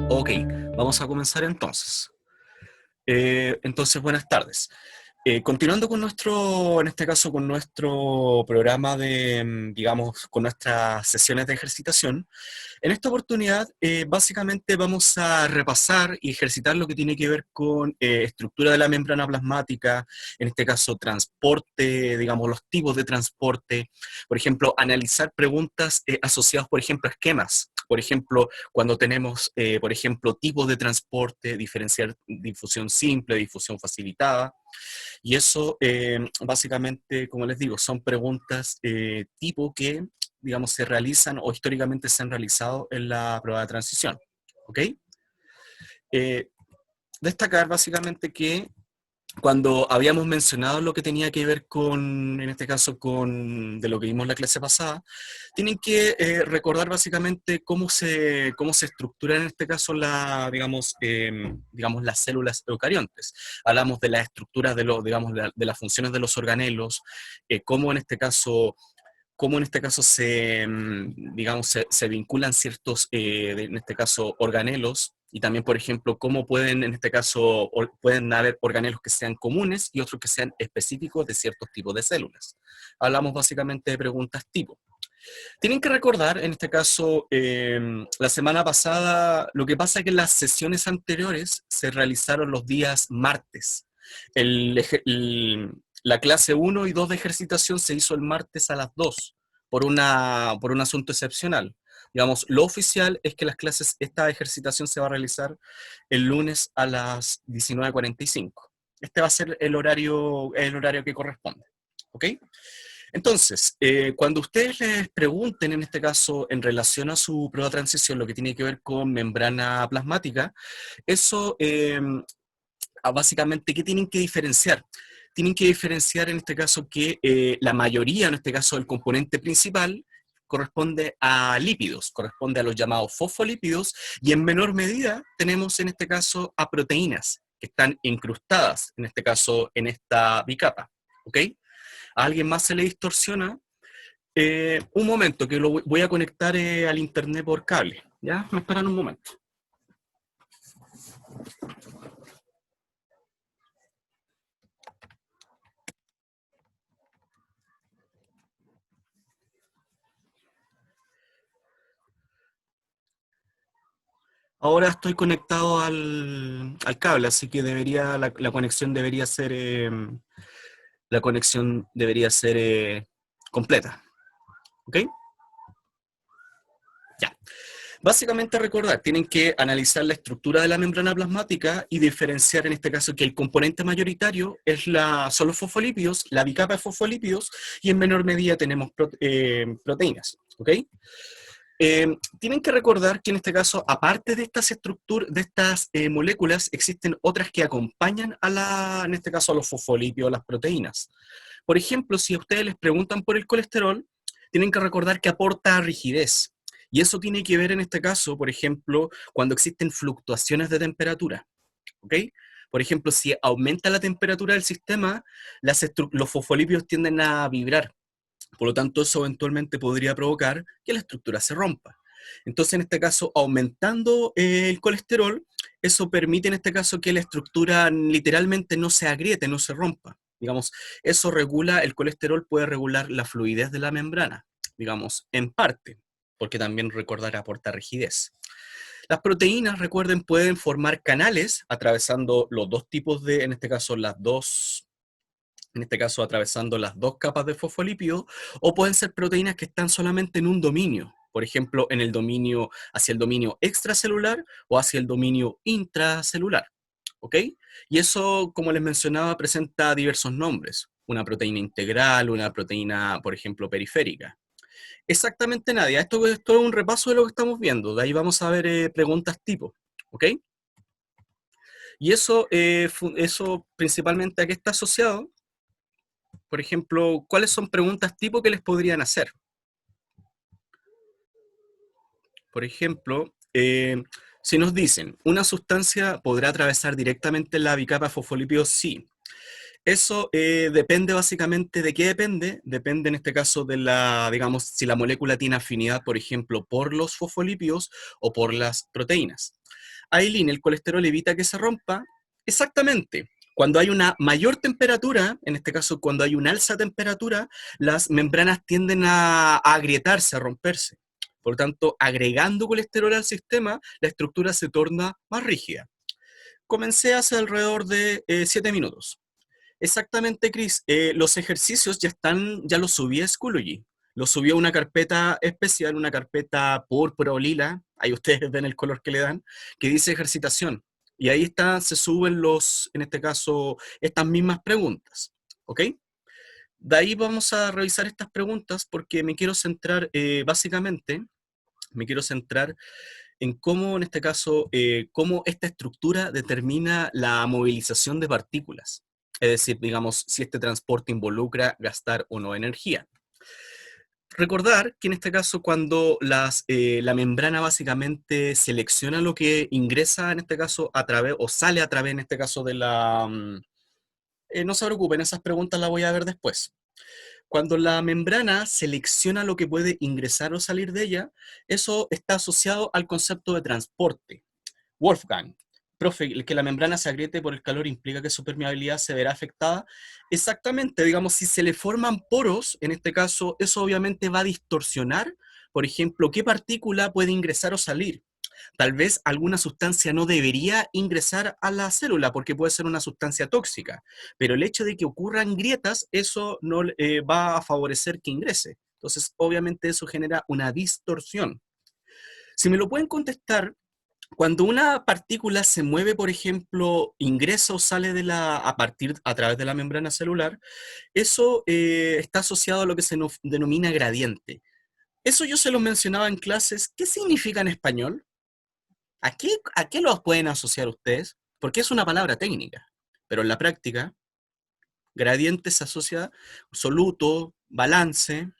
Ok, vamos a comenzar entonces. Entonces, buenas tardes. Continuando con nuestro, en este caso, con nuestro programa de, digamos, con nuestras sesiones de ejercitación, en esta oportunidad, básicamente vamos a repasar y ejercitar lo que tiene que ver con estructura de la membrana plasmática, en este caso, transporte, digamos, los tipos de transporte, por ejemplo, analizar preguntas asociadas, por ejemplo, a esquemas. Por ejemplo, cuando tenemos, por ejemplo, tipos de transporte, diferenciar difusión simple, difusión facilitada, y eso, básicamente, como les digo, son preguntas tipo que, digamos, se realizan o históricamente se han realizado en la prueba de transición. ¿Ok? Eh, Destacar básicamente que cuando habíamos mencionado lo que tenía que ver con, en este caso, con de lo que vimos la clase pasada, tienen que recordar básicamente cómo se estructuran en este caso digamos, las células eucariontes. Hablamos de las estructuras de los, digamos, de las funciones de los organelos, cómo en este caso se, digamos, se vinculan ciertos, en este caso, organelos, y también, por ejemplo, cómo pueden, en este caso, pueden haber organelos que sean comunes y otros que sean específicos de ciertos tipos de células. Hablamos básicamente de preguntas tipo. Tienen que recordar, en este caso, la semana pasada, lo que pasa es que las sesiones anteriores se realizaron los días martes. La clase 1 y 2 de ejercitación se hizo el martes a las 2 por un asunto excepcional. Digamos, lo oficial es que esta ejercitación se va a realizar el lunes a las 19:45. Este va a ser el horario que corresponde. ¿Ok? Entonces, cuando ustedes les pregunten, en este caso, en relación a su prueba de transición, lo que tiene que ver con membrana plasmática, eso, básicamente, ¿qué tienen que diferenciar? Tienen que diferenciar, en este caso, que la mayoría, en este caso, el componente principal, corresponde a lípidos, corresponde a los llamados fosfolípidos, y en menor medida tenemos, en este caso, a proteínas, que están incrustadas, en este caso, en esta bicapa. ¿Ok? A alguien más se le distorsiona. Un momento, que lo voy a conectar al internet por cable. ¿Ya? Me esperan un momento. Ahora estoy conectado al cable, así que la conexión debería ser, la conexión debería ser completa. ¿Ok? Ya. Básicamente recordar, tienen que analizar la estructura de la membrana plasmática y diferenciar en este caso que el componente mayoritario son los fosfolípidos, la bicapa de fosfolípidos, y en menor medida tenemos proteínas. ¿Ok? Tienen que recordar que en este caso, aparte de estas estructuras, de estas moléculas, existen otras que acompañan en este caso, a los fosfolípidos, las proteínas. Por ejemplo, si a ustedes les preguntan por el colesterol, tienen que recordar que aporta rigidez. Y eso tiene que ver en este caso, por ejemplo, cuando existen fluctuaciones de temperatura. ¿Ok? Por ejemplo, si aumenta la temperatura del sistema, los fosfolípidos tienden a vibrar. Por lo tanto, eso eventualmente podría provocar que la estructura se rompa. Entonces, en este caso, aumentando el colesterol, eso permite en este caso que la estructura literalmente no se agriete, no se rompa. Digamos, eso regula, el colesterol puede regular la fluidez de la membrana, digamos, en parte, porque también recordar aporta rigidez. Las proteínas, recuerden, pueden formar canales atravesando los dos tipos de, en este caso, en este caso atravesando las dos capas de fosfolípidos, o pueden ser proteínas que están solamente en un dominio, por ejemplo, en el dominio, hacia el dominio extracelular o hacia el dominio intracelular. ¿Ok? Y eso, como les mencionaba, presenta diversos nombres. Una proteína integral, una proteína, por ejemplo, periférica. Exactamente nadie. Esto es un repaso de lo que estamos viendo. De ahí vamos a ver preguntas tipo. ¿Ok? Y eso principalmente a qué está asociado. Por ejemplo, ¿cuáles son preguntas tipo que les podrían hacer? Por ejemplo, si nos dicen, ¿una sustancia podrá atravesar directamente la bicapa de fosfolípidos? Sí. Eso depende básicamente de qué depende. Depende en este caso de digamos, si la molécula tiene afinidad, por ejemplo, por los fosfolípidos o por las proteínas. Aileen, ¿el colesterol evita que se rompa? Exactamente. Cuando hay una mayor temperatura, en este caso cuando hay un alza de temperatura, las membranas tienden a agrietarse, a romperse. Por lo tanto, agregando colesterol al sistema, la estructura se torna más rígida. Comencé hace alrededor de 7 minutos. Exactamente, Chris. Los ejercicios ya los subí a Schoology. Los subí a una carpeta especial, una carpeta púrpura o lila, ahí ustedes ven el color que le dan, que dice ejercitación. Y ahí está, se suben en este caso, estas mismas preguntas. ¿Ok? De ahí vamos a revisar estas preguntas porque me quiero centrar, básicamente, me quiero centrar en cómo, en este caso, cómo esta estructura determina la movilización de partículas. Es decir, digamos, si este transporte involucra gastar o no energía. Recordar que en este caso, cuando la membrana básicamente selecciona lo que ingresa, en este caso, a través, o sale a través, en este caso, de la... no se preocupen, esas preguntas las voy a ver después. Cuando la membrana selecciona lo que puede ingresar o salir de ella, eso está asociado al concepto de transporte. Wolfgang, profe, el que la membrana se agriete por el calor implica que su permeabilidad se verá afectada. Exactamente, digamos, si se le forman poros, en este caso, eso obviamente va a distorsionar, por ejemplo, qué partícula puede ingresar o salir. Tal vez alguna sustancia no debería ingresar a la célula porque puede ser una sustancia tóxica, pero el hecho de que ocurran grietas, eso no va a favorecer que ingrese. Entonces, obviamente eso genera una distorsión. Si me lo pueden contestar, cuando una partícula se mueve, por ejemplo, ingresa o sale a través de la membrana celular, eso está asociado a lo que se denomina gradiente. Eso yo se lo mencionaba en clases. ¿Qué significa en español? ¿A qué los pueden asociar ustedes? Porque es una palabra técnica, pero en la práctica, gradiente se asocia soluto, balance,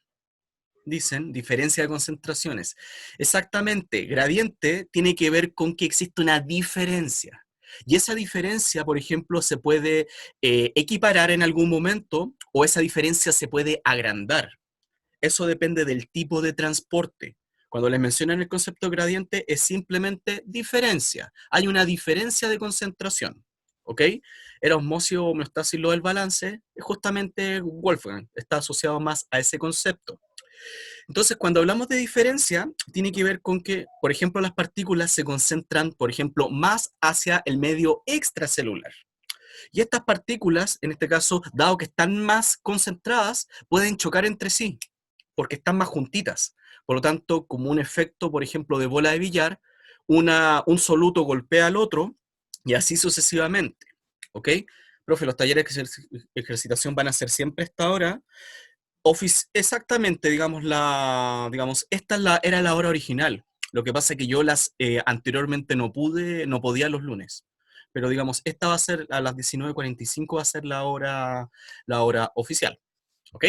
dicen, diferencia de concentraciones. Exactamente, gradiente tiene que ver con que existe una diferencia. Y esa diferencia, por ejemplo, se puede equiparar en algún momento o esa diferencia se puede agrandar. Eso depende del tipo de transporte. Cuando les mencionan el concepto de gradiente es simplemente diferencia. Hay una diferencia de concentración. ¿Ok? Era osmosis o homeostasis lo del balance, es justamente Wolfgang, está asociado más a ese concepto. Entonces, cuando hablamos de diferencia, tiene que ver con que, por ejemplo, las partículas se concentran, por ejemplo, más hacia el medio extracelular. Y estas partículas, en este caso, dado que están más concentradas, pueden chocar entre sí, porque están más juntitas. Por lo tanto, como un efecto, por ejemplo, de bola de billar, un soluto golpea al otro y así sucesivamente. ¿Ok? Profe, los talleres de ejercitación van a ser siempre esta hora. Exactamente, digamos, era la hora original. Lo que pasa es que yo anteriormente no podía los lunes. Pero digamos, esta va a ser a las 19:45 va a ser la hora oficial. ¿Ok?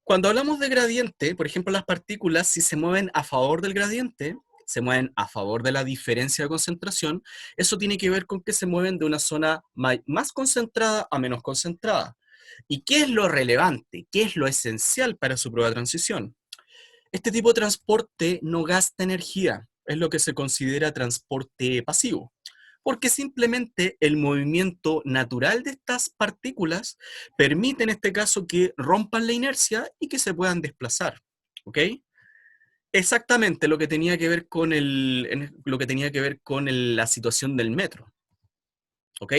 Cuando hablamos de gradiente, por ejemplo, las partículas, si se mueven a favor del gradiente, se mueven a favor de la diferencia de concentración, eso tiene que ver con que se mueven de una zona más concentrada a menos concentrada. ¿Y qué es lo relevante? ¿Qué es lo esencial para su prueba de transición? Este tipo de transporte no gasta energía, es lo que se considera transporte pasivo, porque simplemente el movimiento natural de estas partículas permite en este caso que rompan la inercia y que se puedan desplazar. ¿Ok? Exactamente lo que tenía que ver con la situación del metro. ¿Ok?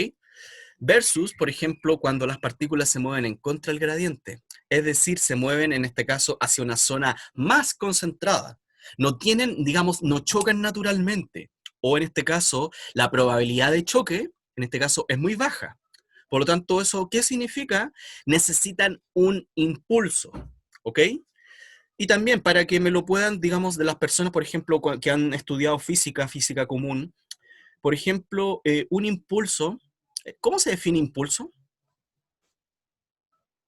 Versus, por ejemplo, cuando las partículas se mueven en contra del gradiente, es decir, se mueven en este caso hacia una zona más concentrada. No tienen, digamos, no chocan naturalmente. O en este caso, la probabilidad de choque, en este caso, es muy baja. Por lo tanto, ¿eso qué significa? Necesitan un impulso, ¿ok? Y también para que me lo puedan, digamos, de las personas, por ejemplo, que han estudiado física, física común, por ejemplo, un impulso, ¿cómo se define impulso?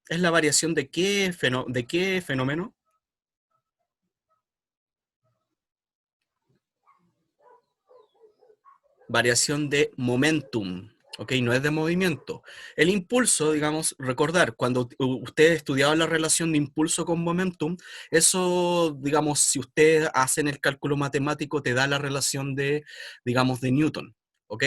¿Es la variación de qué fenómeno? Variación de momentum. ¿ok? No es de movimiento. El impulso, digamos, recordar, cuando ustedes estudiaban la relación de impulso con momentum, eso, digamos, si ustedes hacen el cálculo matemático, te da la relación de, digamos, de Newton, ¿ok?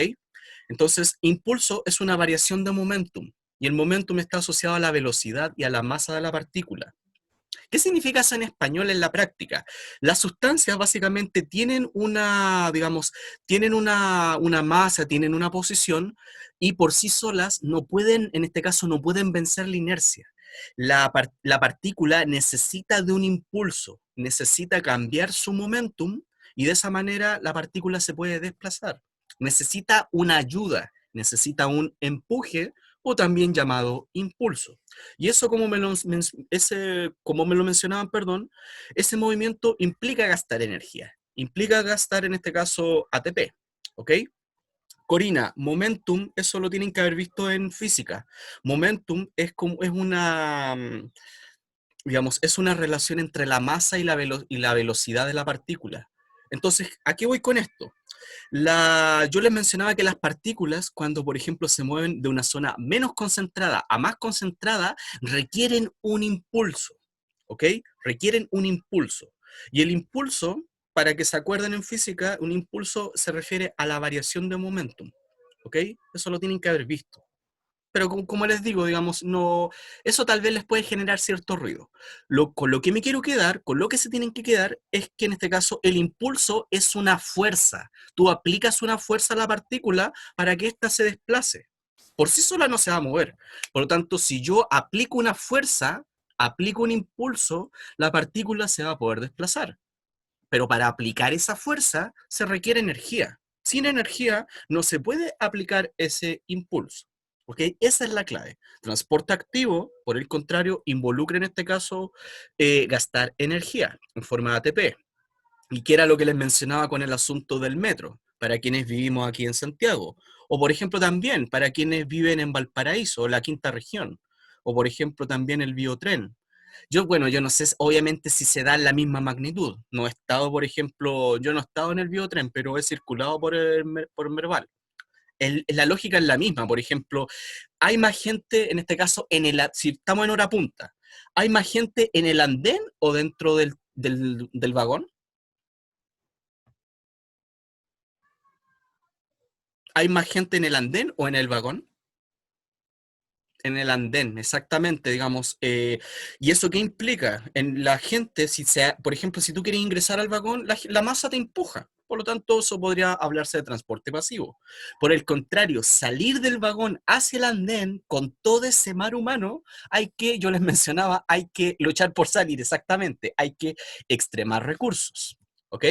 Entonces, impulso es una variación de momentum, y el momentum está asociado a la velocidad y a la masa de la partícula. ¿Qué significa eso en español en la práctica? Las sustancias básicamente tienen una, digamos, tienen una masa, tienen una posición y por sí solas no pueden, en este caso, no pueden vencer la inercia. La partícula necesita de un impulso, necesita cambiar su momentum y de esa manera la partícula se puede desplazar. Necesita una ayuda, necesita un empuje o también llamado impulso. Y eso, como me lo mencionaban, perdón, ese movimiento implica gastar energía, implica gastar en este caso ATP, ¿ok? Corina, momentum, eso lo tienen que haber visto en física. Momentum es como, es una, digamos, es una relación entre la masa y y la velocidad de la partícula. Entonces, ¿a qué voy con esto? Yo les mencionaba que las partículas, cuando por ejemplo se mueven de una zona menos concentrada a más concentrada, requieren un impulso, ¿ok? Requieren un impulso. Y el impulso, para que se acuerden en física, un impulso se refiere a la variación de momentum, ¿ok? Eso lo tienen que haber visto. Pero como les digo, digamos, no, eso tal vez les puede generar cierto ruido. Con lo que me quiero quedar, con lo que se tienen que quedar, es que en este caso el impulso es una fuerza. Tú aplicas una fuerza a la partícula para que ésta se desplace. Por sí sola no se va a mover. Por lo tanto, si yo aplico una fuerza, aplico un impulso, la partícula se va a poder desplazar. Pero para aplicar esa fuerza se requiere energía. Sin energía no se puede aplicar ese impulso. ¿Ok? Esa es la clave. Transporte activo, por el contrario, involucra en este caso gastar energía en forma de ATP. Y que era lo que les mencionaba con el asunto del metro, para quienes vivimos aquí en Santiago. O por ejemplo también para quienes viven en Valparaíso, la quinta región. O por ejemplo también el biotren. Bueno, yo no sé obviamente si se da en la misma magnitud. No he estado, por ejemplo, yo no he estado en el biotren, pero he circulado por Merval. La lógica es la misma. Por ejemplo, hay más gente, en este caso, si estamos en hora punta, ¿hay más gente en el andén o dentro del vagón? ¿Hay más gente en el andén o en el vagón? En el andén, exactamente, digamos. ¿Y eso qué implica? En la gente, por ejemplo, si tú quieres ingresar al vagón, la masa te empuja. Por lo tanto, eso podría hablarse de transporte pasivo. Por el contrario, salir del vagón hacia el andén con todo ese mar humano, yo les mencionaba, hay que luchar por salir, exactamente. Hay que extremar recursos. ¿Ok?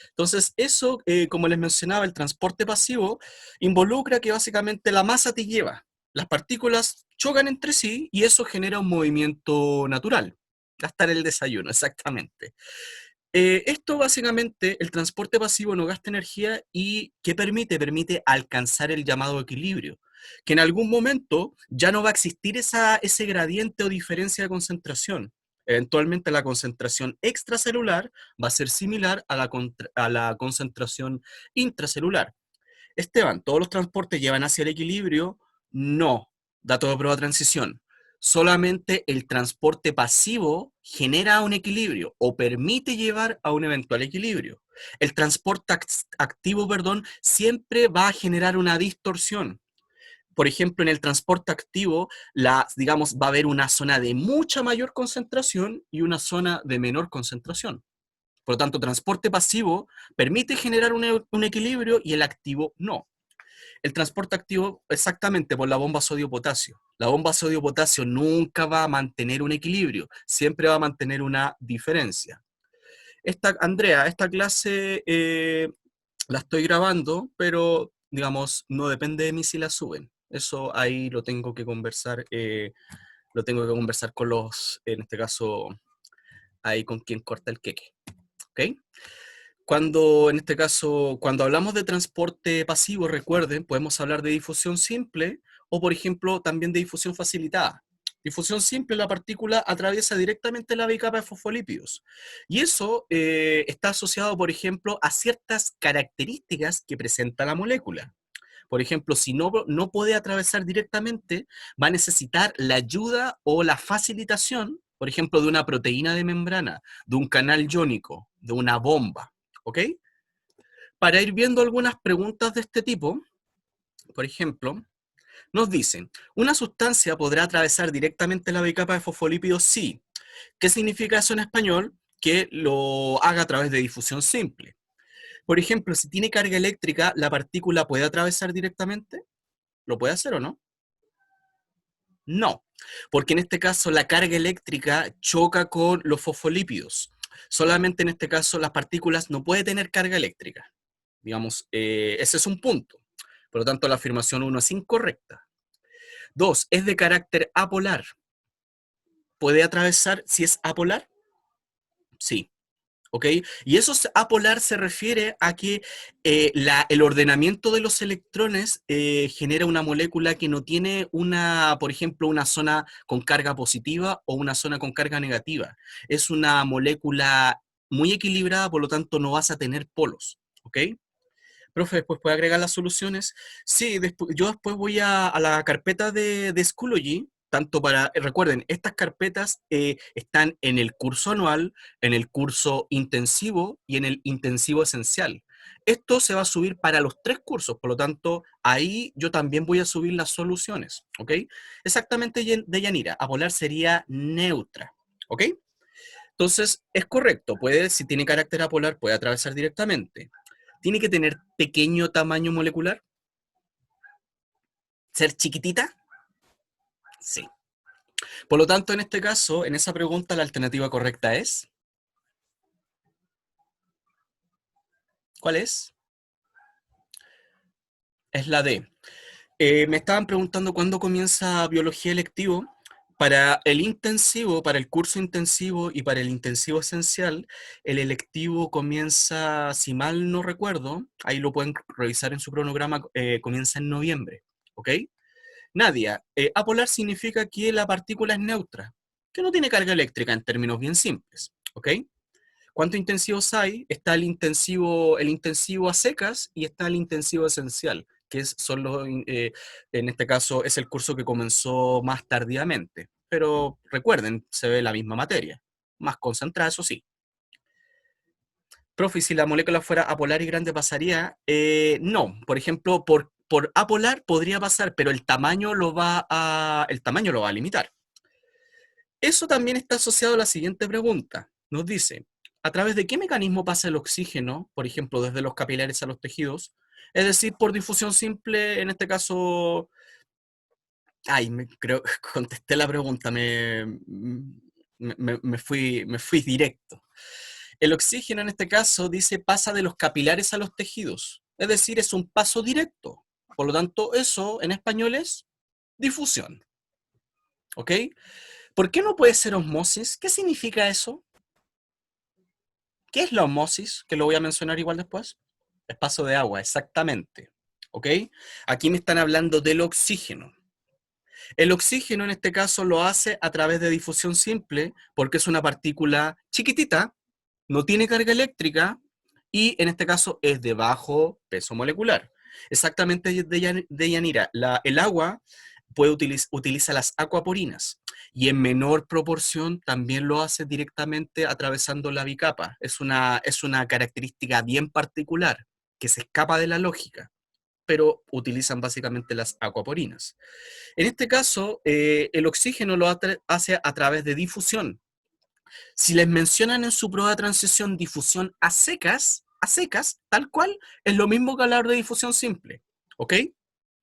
Entonces, eso, como les mencionaba, el transporte pasivo involucra que básicamente la masa te lleva. Las partículas chocan entre sí y eso genera un movimiento natural. Gastar el desayuno, exactamente. Esto básicamente, el transporte pasivo no gasta energía y ¿qué permite? Permite alcanzar el llamado equilibrio, que en algún momento ya no va a existir ese gradiente o diferencia de concentración. Eventualmente la concentración extracelular va a ser similar a la concentración intracelular. Esteban, ¿todos los transportes llevan hacia el equilibrio? No. Dato de prueba de transición. Solamente el transporte pasivo genera un equilibrio o permite llevar a un eventual equilibrio. El transporte activo, perdón, siempre va a generar una distorsión. Por ejemplo, en el transporte activo, digamos, va a haber una zona de mucha mayor concentración y una zona de menor concentración. Por lo tanto, transporte pasivo permite generar un equilibrio y el activo no. El transporte activo exactamente por la bomba sodio-potasio. La bomba sodio-potasio nunca va a mantener un equilibrio, siempre va a mantener una diferencia. Andrea, esta clase la estoy grabando, pero digamos, no depende de mí si la suben. Eso ahí lo tengo que conversar con en este caso, ahí con quien corta el queque. ¿Ok? En este caso, cuando hablamos de transporte pasivo, recuerden, podemos hablar de difusión simple o, por ejemplo, también de difusión facilitada. Difusión simple, la partícula atraviesa directamente la bicapa de fosfolípidos. Y eso está asociado, por ejemplo, a ciertas características que presenta la molécula. Por ejemplo, si no puede atravesar directamente, va a necesitar la ayuda o la facilitación, por ejemplo, de una proteína de membrana, de un canal iónico, de una bomba, ¿ok? Para ir viendo algunas preguntas de este tipo, por ejemplo, nos dicen, ¿una sustancia podrá atravesar directamente la bicapa de fosfolípidos? Sí. ¿Qué significa eso en español? Que lo haga a través de difusión simple. Por ejemplo, si tiene carga eléctrica, ¿la partícula puede atravesar directamente? ¿Lo puede hacer o no? No, porque en este caso la carga eléctrica choca con los fosfolípidos. Solamente en este caso las partículas no pueden tener carga eléctrica. Digamos, ese es un punto. Por lo tanto, la afirmación 1 es incorrecta. 2, es de carácter apolar. ¿Puede atravesar si es apolar? Sí. ¿Ok? Y eso apolar se refiere a que el ordenamiento de los electrones genera una molécula que no tiene una, por ejemplo, una zona con carga positiva o una zona con carga negativa. Es una molécula muy equilibrada, por lo tanto no vas a tener polos. ¿Ok? Profe, después puede agregar las soluciones. Sí, yo después voy a la carpeta de Schoology, tanto para, recuerden, estas carpetas están en el curso anual, en el curso intensivo y en el intensivo esencial. Esto se va a subir para los 3 cursos, por lo tanto, ahí yo también voy a subir las soluciones, ¿ok? Exactamente de Yanira, apolar sería neutra, ¿ok? Entonces, es correcto, puede, si tiene carácter apolar, puede atravesar directamente. ¿Tiene que tener pequeño tamaño molecular? ¿Ser chiquitita? Sí. Por lo tanto, en este caso, en esa pregunta, la alternativa correcta es... ¿Cuál es? Es la D. Me estaban preguntando cuándo comienza biología electivo. Para el intensivo, para el curso intensivo y para el intensivo esencial, el electivo comienza, si mal no recuerdo, ahí lo pueden revisar en su cronograma, comienza en noviembre, ¿ok? Nadia, apolar significa que la partícula es neutra, que no tiene carga eléctrica en términos bien simples, ¿ok? ¿Cuántos intensivos hay? Está el intensivo a secas y está el intensivo esencial, que son los, en este caso es el curso que comenzó más tardíamente. Pero recuerden, se ve la misma materia, más concentrada, eso sí. Profe, si la molécula fuera apolar y grande, ¿pasaría? No, por ejemplo, por apolar podría pasar, pero el tamaño lo va a limitar. Eso también está asociado a la siguiente pregunta. Nos dice, ¿a través de qué mecanismo pasa el oxígeno, por ejemplo, desde los capilares a los tejidos? Es decir, por difusión simple, en este caso... Ay, creo que contesté la pregunta, me fui directo. El oxígeno en este caso dice pasa de los capilares a los tejidos, es decir, es un paso directo. Por lo tanto, eso en español es difusión. ¿Ok? ¿Por qué no puede ser osmosis? ¿Qué significa eso? ¿Qué es la osmosis? Que lo voy a mencionar igual después. Es paso de agua, exactamente. ¿Ok? Aquí me están hablando del oxígeno. El oxígeno en este caso lo hace a través de difusión simple porque es una partícula chiquitita, no tiene carga eléctrica y en este caso es de bajo peso molecular. Exactamente de Yanira, el agua utiliza las acuaporinas y en menor proporción también lo hace directamente atravesando la bicapa. Es una característica bien particular que se escapa de la lógica, pero utilizan básicamente las acuaporinas. En este caso, el oxígeno lo hace a través de difusión. Si les mencionan en su prueba de transición difusión a secas, tal cual, es lo mismo que hablar de difusión simple, ¿ok?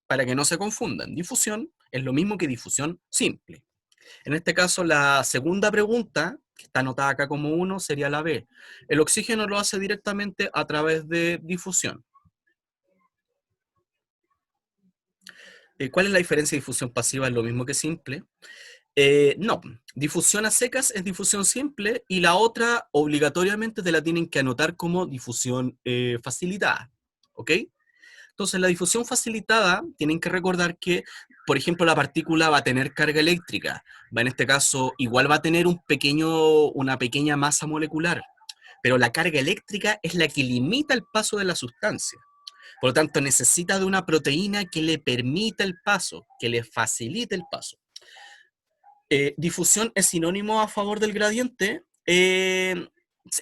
Para que no se confundan, difusión es lo mismo que difusión simple. En este caso, la segunda pregunta, que está anotada acá como 1, sería la B. El oxígeno lo hace directamente a través de difusión. ¿Cuál es la diferencia de difusión pasiva? Es lo mismo que simple. No, difusión a secas es difusión simple y la otra obligatoriamente te la tienen que anotar como difusión facilitada, ¿ok? Entonces la difusión facilitada tienen que recordar que, por ejemplo, la partícula va a tener carga eléctrica, en este caso igual va a tener una pequeña masa molecular, pero la carga eléctrica es la que limita el paso de la sustancia. Por lo tanto, necesita de una proteína que le permita el paso, que le facilite el paso. ¿Difusión es sinónimo a favor del gradiente?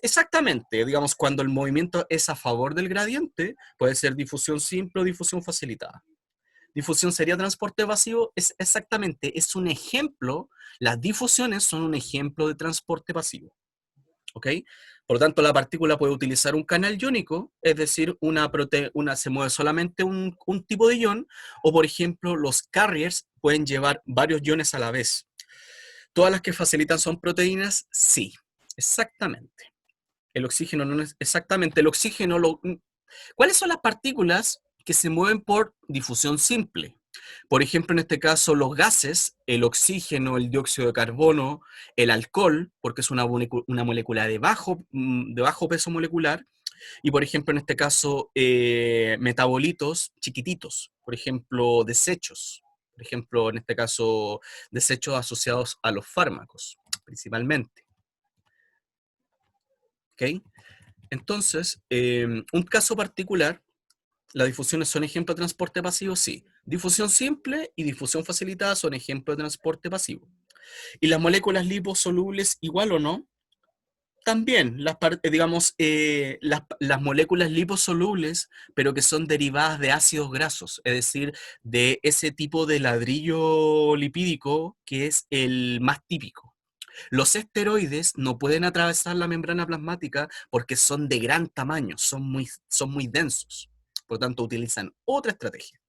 Exactamente, digamos, cuando el movimiento es a favor del gradiente, puede ser difusión simple o difusión facilitada. Difusión sería transporte pasivo, es exactamente, es un ejemplo, las difusiones son un ejemplo de transporte pasivo. ¿Ok? Por lo tanto, la partícula puede utilizar un canal iónico, es decir, se mueve solamente un tipo de ion, o por ejemplo, los carriers pueden llevar varios iones a la vez. ¿Todas las que facilitan son proteínas? Sí, exactamente. El oxígeno no es exactamente. El oxígeno, ¿cuáles son las partículas que se mueven por difusión simple? Por ejemplo, en este caso, los gases, el oxígeno, el dióxido de carbono, el alcohol, porque es una molécula de bajo peso molecular, y por ejemplo, en este caso, metabolitos chiquititos, por ejemplo, desechos, por ejemplo, en este caso, desechos asociados a los fármacos, principalmente. ¿Ok? Entonces, un caso particular, las difusiones son ejemplo de transporte pasivo, sí. Difusión simple y difusión facilitada son ejemplo de transporte pasivo. ¿Y las moléculas liposolubles igual o no? También, digamos, las moléculas liposolubles, pero que son derivadas de ácidos grasos, es decir, de ese tipo de ladrillo lipídico que es el más típico. Los esteroides no pueden atravesar la membrana plasmática porque son de gran tamaño, son muy densos. Por lo tanto, utilizan otra estrategia.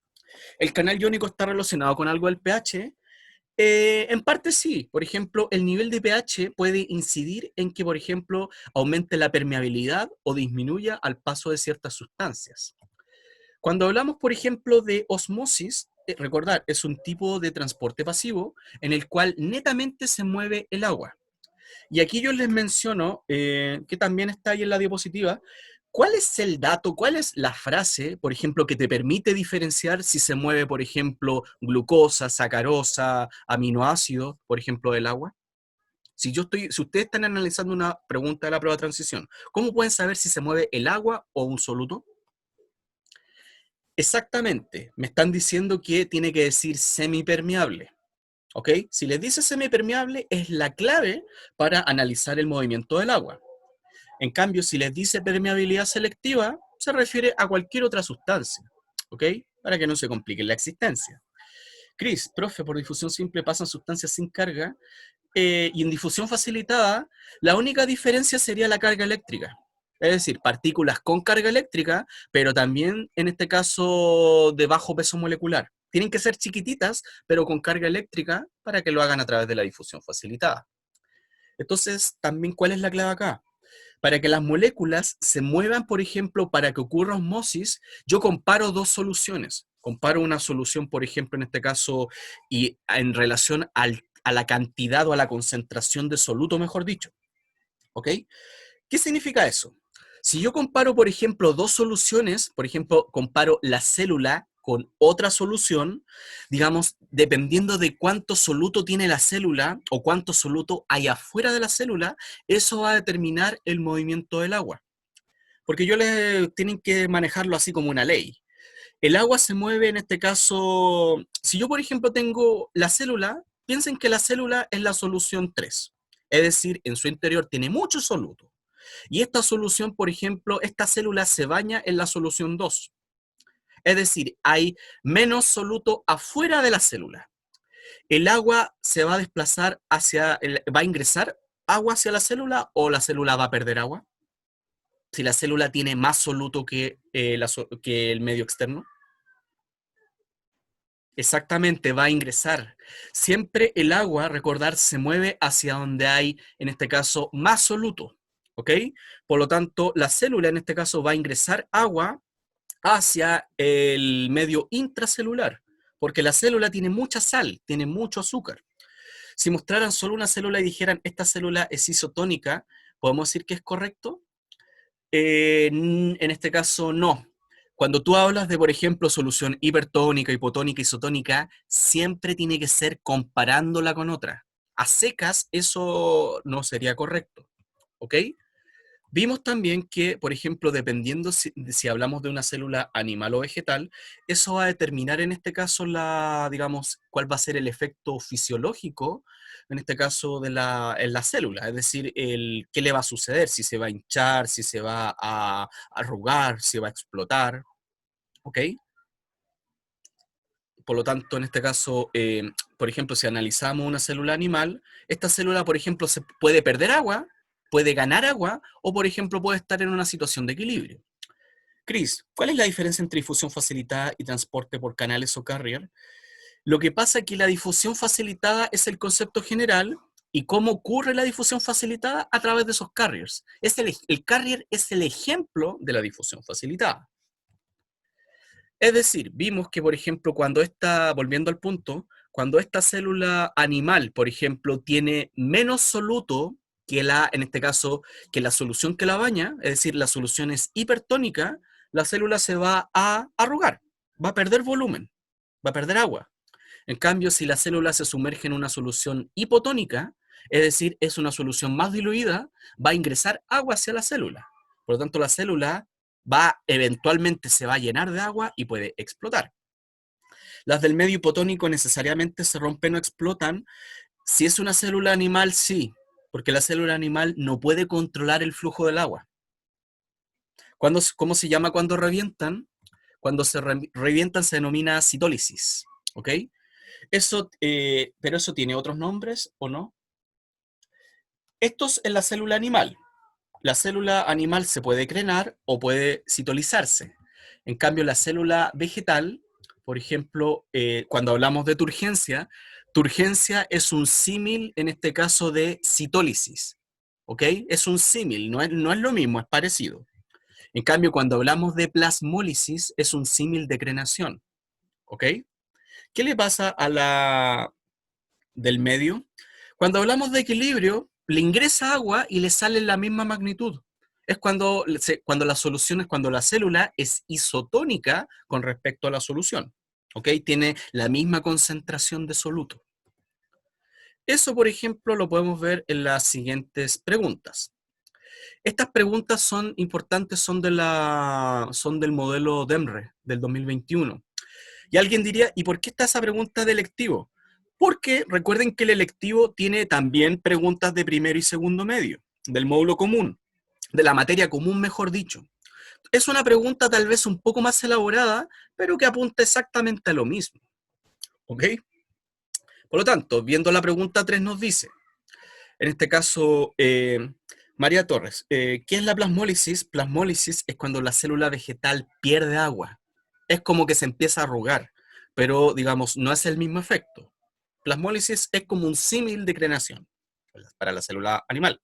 ¿El canal iónico está relacionado con algo del pH? En parte sí. Por ejemplo, el nivel de pH puede incidir en que, por ejemplo, aumente la permeabilidad o disminuya al paso de ciertas sustancias. Cuando hablamos, por ejemplo, de osmosis, recordar, es un tipo de transporte pasivo en el cual netamente se mueve el agua. Y aquí yo les menciono, que también está ahí en la diapositiva, ¿cuál es el dato, cuál es la frase, por ejemplo, que te permite diferenciar si se mueve, por ejemplo, glucosa, sacarosa, aminoácidos, por ejemplo, del agua? Si ustedes están analizando una pregunta de la prueba de transición, ¿cómo pueden saber si se mueve el agua o un soluto? Exactamente, me están diciendo que tiene que decir semipermeable. ¿Ok? Si les dice semipermeable, es la clave para analizar el movimiento del agua. En cambio, si les dice permeabilidad selectiva, se refiere a cualquier otra sustancia. ¿Ok? Para que no se complique la existencia. Cris, profe, por difusión simple pasan sustancias sin carga, y en difusión facilitada, la única diferencia sería la carga eléctrica. Es decir, partículas con carga eléctrica, pero también en este caso de bajo peso molecular. Tienen que ser chiquititas, pero con carga eléctrica para que lo hagan a través de la difusión facilitada. Entonces, también, ¿cuál es la clave acá? Para que las moléculas se muevan, por ejemplo, para que ocurra osmosis, yo comparo dos soluciones. Comparo una solución, por ejemplo, en este caso, y en relación a la cantidad o a la concentración de soluto, mejor dicho. ¿Ok? ¿Qué significa eso? Si yo comparo, por ejemplo, dos soluciones, por ejemplo, comparo la célula con otra solución, digamos, dependiendo de cuánto soluto tiene la célula o cuánto soluto hay afuera de la célula, eso va a determinar el movimiento del agua. Porque tienen que manejarlo así como una ley. El agua se mueve en este caso, si yo por ejemplo tengo la célula, piensen que la célula es la solución 3, es decir, en su interior tiene mucho soluto. Y esta solución, por ejemplo, esta célula se baña en la solución 2. Es decir, hay menos soluto afuera de la célula. ¿El agua se va a desplazar va a ingresar agua hacia la célula o la célula va a perder agua? Si la célula tiene más soluto que el medio externo. Exactamente, va a ingresar. Siempre el agua, recordar, se mueve hacia donde hay, en este caso, más soluto. ¿Ok? Por lo tanto, la célula en este caso va a ingresar agua hacia el medio intracelular, porque la célula tiene mucha sal, tiene mucho azúcar. Si mostraran solo una célula y dijeran, esta célula es isotónica, ¿podemos decir que es correcto? En este caso, no. Cuando tú hablas de, por ejemplo, solución hipertónica, hipotónica, isotónica, siempre tiene que ser comparándola con otra. A secas, eso no sería correcto. ¿Ok? Vimos también que, por ejemplo, dependiendo si hablamos de una célula animal o vegetal, eso va a determinar en este caso digamos, cuál va a ser el efecto fisiológico, en este caso en la célula, es decir, qué le va a suceder, si se va a hinchar, si se va a arrugar, si va a explotar, ¿ok? Por lo tanto, en este caso, por ejemplo, si analizamos una célula animal, esta célula, por ejemplo, se puede perder agua, puede ganar agua, o por ejemplo, puede estar en una situación de equilibrio. Chris, ¿cuál es la diferencia entre difusión facilitada y transporte por canales o carrier? Lo que pasa es que la difusión facilitada es el concepto general y cómo ocurre la difusión facilitada a través de esos carriers. El carrier es el ejemplo de la difusión facilitada. Es decir, vimos que, por ejemplo, volviendo al punto, cuando esta célula animal, por ejemplo, tiene menos soluto en este caso, que la solución que la baña, es decir, la solución es hipertónica, la célula se va a arrugar, va a perder volumen, va a perder agua. En cambio, si la célula se sumerge en una solución hipotónica, es decir, es una solución más diluida, va a ingresar agua hacia la célula. Por lo tanto, la célula eventualmente se va a llenar de agua y puede explotar. Las del medio hipotónico necesariamente se rompen o explotan. Si es una célula animal, sí, porque la célula animal no puede controlar el flujo del agua. ¿Cómo se llama cuando revientan? Cuando revientan se denomina citólisis, ¿ok? Pero eso tiene otros nombres o no. Esto es en la célula animal. La célula animal se puede crenar o puede citolizarse. En cambio, la célula vegetal, por ejemplo, cuando hablamos de turgencia es un símil, en este caso, de citólisis. ¿Ok? Es un símil, no es lo mismo, es parecido. En cambio, cuando hablamos de plasmólisis, es un símil de crenación. ¿Ok? ¿Qué le pasa a la del medio? Cuando hablamos de equilibrio, le ingresa agua y le sale en la misma magnitud. Es cuando la célula es isotónica con respecto a la solución. ¿Ok? Tiene la misma concentración de soluto. Eso, por ejemplo, lo podemos ver en las siguientes preguntas. Estas preguntas son importantes, son del modelo DEMRE del 2021. Y alguien diría, ¿y por qué está esa pregunta de electivo? Porque recuerden que el electivo tiene también preguntas de primero y segundo medio, del módulo común, de la materia común, mejor dicho. Es una pregunta tal vez un poco más elaborada, pero que apunta exactamente a lo mismo. ¿Ok? Por lo tanto, viendo la pregunta 3 nos dice, en este caso, María Torres, ¿qué es la plasmólisis? Plasmólisis es cuando la célula vegetal pierde agua. Es como que se empieza a arrugar, pero digamos, no es el mismo efecto. Plasmólisis es como un símil de crenación para la célula animal.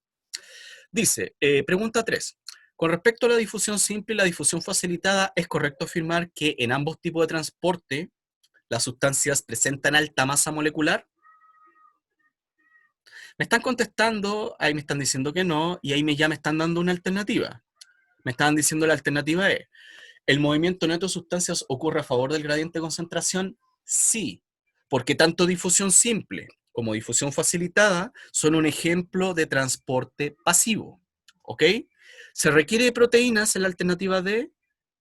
Dice, pregunta 3. Con respecto a la difusión simple y la difusión facilitada, ¿es correcto afirmar que en ambos tipos de transporte las sustancias presentan alta masa molecular? Me están contestando, ahí me están diciendo que no, y ahí ya me están dando una alternativa. Me estaban diciendo la alternativa E. ¿El movimiento neto de sustancias ocurre a favor del gradiente de concentración? Sí, porque tanto difusión simple como difusión facilitada son un ejemplo de transporte pasivo. ¿Ok? ¿Se requiere de proteínas en la alternativa D?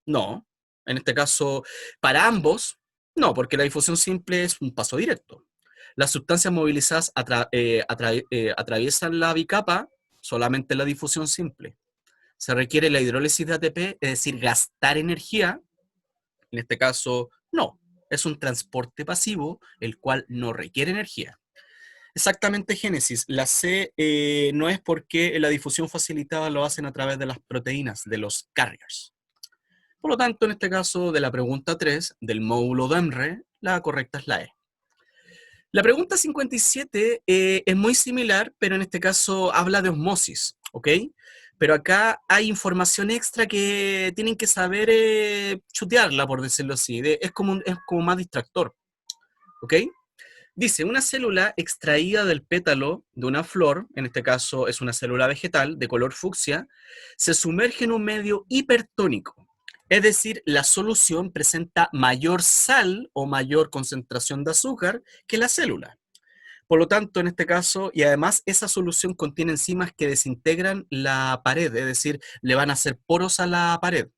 No. En este caso, para ambos, no, porque la difusión simple es un paso directo. Las sustancias movilizadas atraviesan la bicapa solamente en la difusión simple. Se requiere la hidrólisis de ATP, es decir, gastar energía. En este caso, no. Es un transporte pasivo, el cual no requiere energía. Exactamente, Génesis. La C no es porque la difusión facilitada lo hacen a través de las proteínas, de los carriers. Por lo tanto, en este caso de la pregunta 3 del módulo DEMRE, la correcta es la E. La pregunta 57 es muy similar, pero en este caso habla de osmosis, ¿ok? Pero acá hay información extra que tienen que saber chutearla, por decirlo así. Es como más distractor, ¿ok? Dice, una célula extraída del pétalo de una flor, en este caso es una célula vegetal de color fucsia, se sumerge en un medio hipertónico. Es decir, la solución presenta mayor sal o mayor concentración de azúcar que la célula. Por lo tanto, en este caso, y además esa solución contiene enzimas que desintegran la pared, es decir, le van a hacer poros a la pared.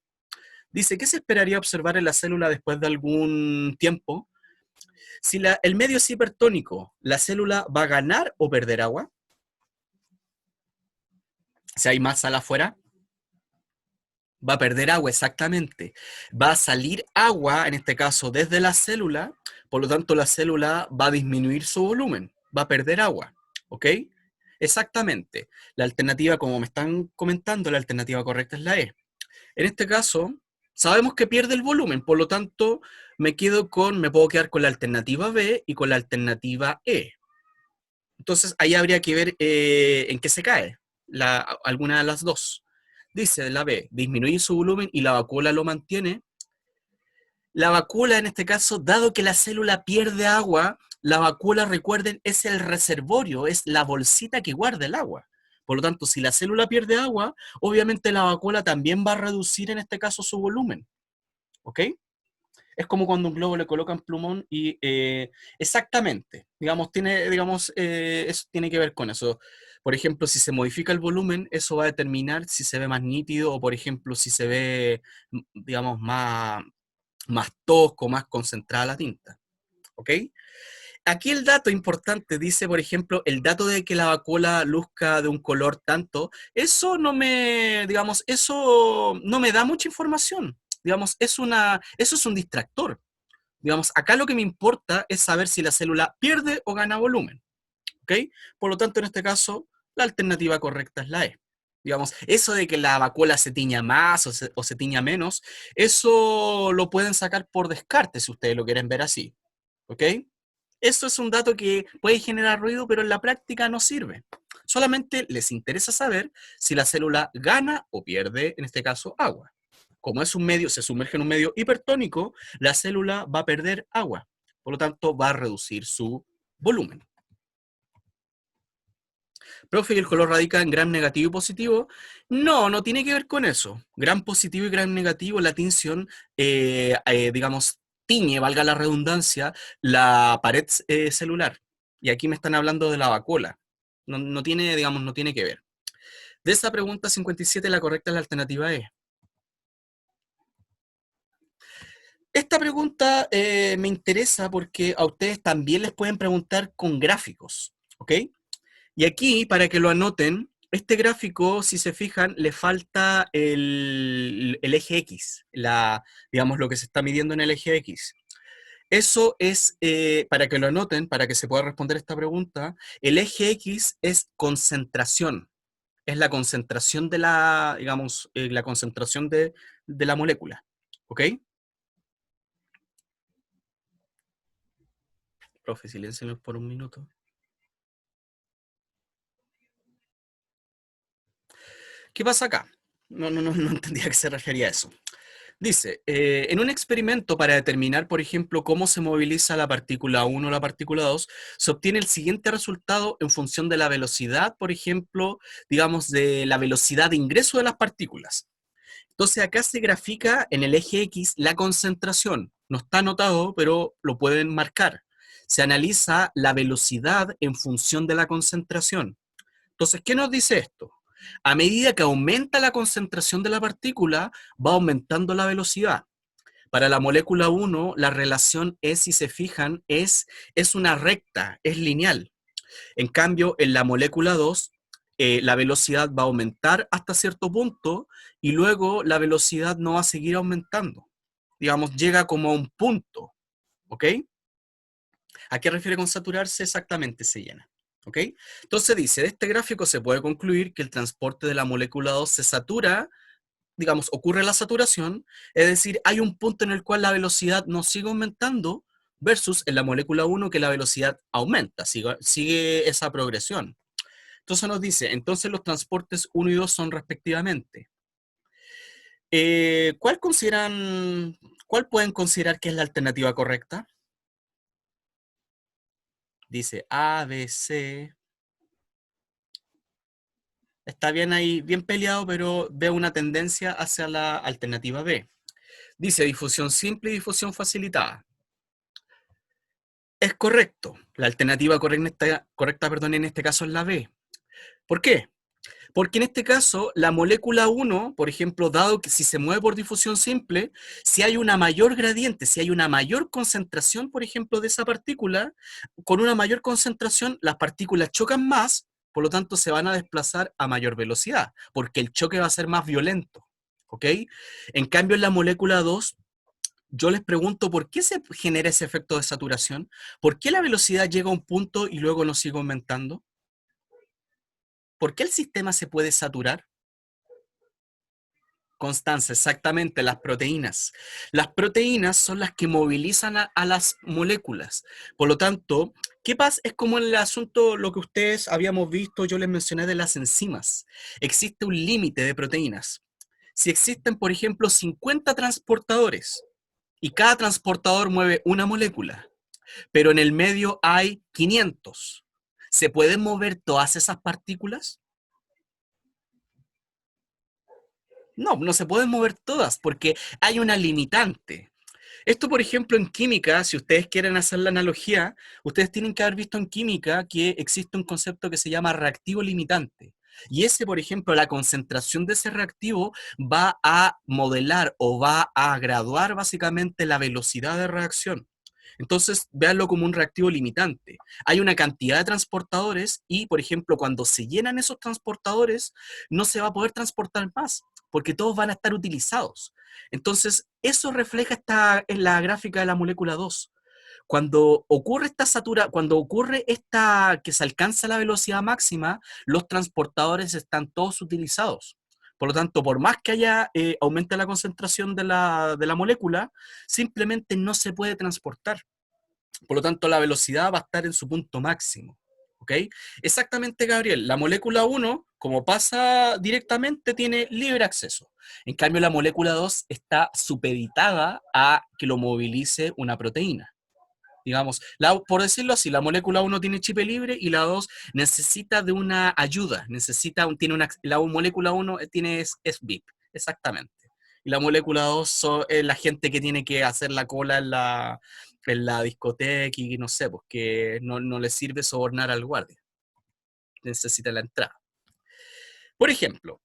Dice, ¿qué se esperaría observar en la célula después de algún tiempo? Si el medio es hipertónico, ¿la célula va a ganar o perder agua? Si hay más sal afuera, va a perder agua, exactamente. Va a salir agua, en este caso, desde la célula, por lo tanto la célula va a disminuir su volumen, va a perder agua, ¿ok? Exactamente. La alternativa, como me están comentando, la alternativa correcta es la E. En este caso, sabemos que pierde el volumen, por lo tanto, me puedo quedar con la alternativa B y con la alternativa E. Entonces, ahí habría que ver en qué se cae alguna de las dos. Dice la B, disminuye su volumen y la vacuola lo mantiene. La vacuola, en este caso, dado que la célula pierde agua, la vacuola, recuerden, es el reservorio, es la bolsita que guarda el agua. Por lo tanto, si la célula pierde agua, obviamente la vacuola también va a reducir, en este caso, su volumen. ¿Ok? Es como cuando un globo le colocan plumón y exactamente, eso tiene que ver con eso. Por ejemplo, si se modifica el volumen, eso va a determinar si se ve más nítido o, por ejemplo, si se ve, digamos, más tosco, más concentrada la tinta. ¿Ok? Aquí el dato importante dice, por ejemplo, el dato de que la vacuola luzca de un color tanto, eso no me da mucha información. Digamos, eso es un distractor. Digamos, acá lo que me importa es saber si la célula pierde o gana volumen. ¿Ok? Por lo tanto, en este caso, la alternativa correcta es la E. Digamos, eso de que la vacuola se tiña más o se tiña menos, eso lo pueden sacar por descarte si ustedes lo quieren ver así. ¿Ok? Eso es un dato que puede generar ruido, pero en la práctica no sirve. Solamente les interesa saber si la célula gana o pierde, en este caso, agua. Como es un medio, se sumerge en un medio hipertónico, la célula va a perder agua. Por lo tanto, va a reducir su volumen. Profe, ¿y el color radica en gram negativo y positivo? No, no tiene que ver con eso. Gram positivo y gram negativo, la tinción, digamos, tiñe, valga la redundancia, la pared celular. Y aquí me están hablando de la vacuola. No tiene, digamos, no tiene que ver. De esa pregunta 57, la correcta es la alternativa E. Esta pregunta me interesa porque a ustedes también les pueden preguntar con gráficos, ¿ok? Y aquí, para que lo anoten, este gráfico, si se fijan, le falta el eje X, digamos, lo que se está midiendo en el eje X. Eso es, para que lo anoten, para que se pueda responder esta pregunta, el eje X es concentración, es la concentración de digamos, la concentración de la molécula, ¿ok? Profe, siléncialo por un minuto. ¿Qué pasa acá? No entendía a qué se refería a eso. Dice, en un experimento para determinar, por ejemplo, cómo se moviliza la partícula 1 o la partícula 2, se obtiene el siguiente resultado en función de la velocidad, por ejemplo, digamos, de la velocidad de ingreso de las partículas. Entonces acá se grafica en el eje X la concentración. No está anotado, pero lo pueden marcar. Se analiza la velocidad en función de la concentración. Entonces, ¿qué nos dice esto? A medida que aumenta la concentración de la partícula, va aumentando la velocidad. Para la molécula 1, la relación es, si se fijan, es una recta, es lineal. En cambio, en la molécula 2, la velocidad va a aumentar hasta cierto punto y luego la velocidad no va a seguir aumentando. Digamos, llega como a un punto. ¿Ok? ¿A qué refiere con saturarse? Exactamente, se llena. ¿Ok? Entonces dice, de este gráfico se puede concluir que el transporte de la molécula 2 se satura, digamos, ocurre la saturación, es decir, hay un punto en el cual la velocidad no sigue aumentando versus en la molécula 1 que la velocidad aumenta, sigue esa progresión. Entonces nos dice, entonces los transportes 1 y 2 son respectivamente. ¿Cuál pueden considerar que es la alternativa correcta? Dice A, B, C. Está bien ahí, bien peleado, pero veo una tendencia hacia la alternativa B. Dice difusión simple y difusión facilitada. Es correcto. La alternativa correcta, perdón, en este caso es la B. ¿Por qué? Porque en este caso, la molécula 1, por ejemplo, dado que si se mueve por difusión simple, si hay una mayor gradiente, si hay una mayor concentración, por ejemplo, de esa partícula, con una mayor concentración, las partículas chocan más, por lo tanto, se van a desplazar a mayor velocidad, porque el choque va a ser más violento. ¿Ok? En cambio, en la molécula 2, yo les pregunto por qué se genera ese efecto de saturación, por qué la velocidad llega a un punto y luego no sigue aumentando, por qué el sistema se puede saturar. Constanza, exactamente, las proteínas. Las proteínas son las que movilizan a las moléculas. Por lo tanto, ¿qué pasa? Es como en el asunto, lo que ustedes habíamos visto, yo les mencioné de las enzimas. Existe un límite de proteínas. Si existen, por ejemplo, 50 transportadores y cada transportador mueve una molécula, pero en el medio hay 500, ¿se pueden mover todas esas partículas? No, no se pueden mover todas porque hay una limitante. Esto, por ejemplo, en química, si ustedes quieren hacer la analogía, ustedes tienen que haber visto en química que existe un concepto que se llama reactivo limitante. Y ese, por ejemplo, la concentración de ese reactivo va a modelar o va a graduar básicamente la velocidad de reacción. Entonces, véanlo como un reactivo limitante. Hay una cantidad de transportadores y, por ejemplo, cuando se llenan esos transportadores, no se va a poder transportar más, porque todos van a estar utilizados. Entonces, eso refleja en la gráfica de la molécula 2. Cuando ocurre cuando ocurre esta que se alcanza la velocidad máxima, los transportadores están todos utilizados. Por lo tanto, por más que haya aumente la concentración de la molécula, simplemente no se puede transportar. Por lo tanto, la velocidad va a estar en su punto máximo. ¿Ok? Exactamente, Gabriel. La molécula 1, como pasa directamente, tiene libre acceso. En cambio, la molécula 2 está supeditada a que lo movilice una proteína. Digamos, por decirlo así, la molécula 1 tiene chip libre y la 2 necesita de una ayuda, la molécula 1 es VIP, exactamente. Y la molécula 2 es la gente que tiene que hacer la cola en la discoteca y no sé, pues que no le sirve sobornar al guardia, necesita la entrada. Por ejemplo,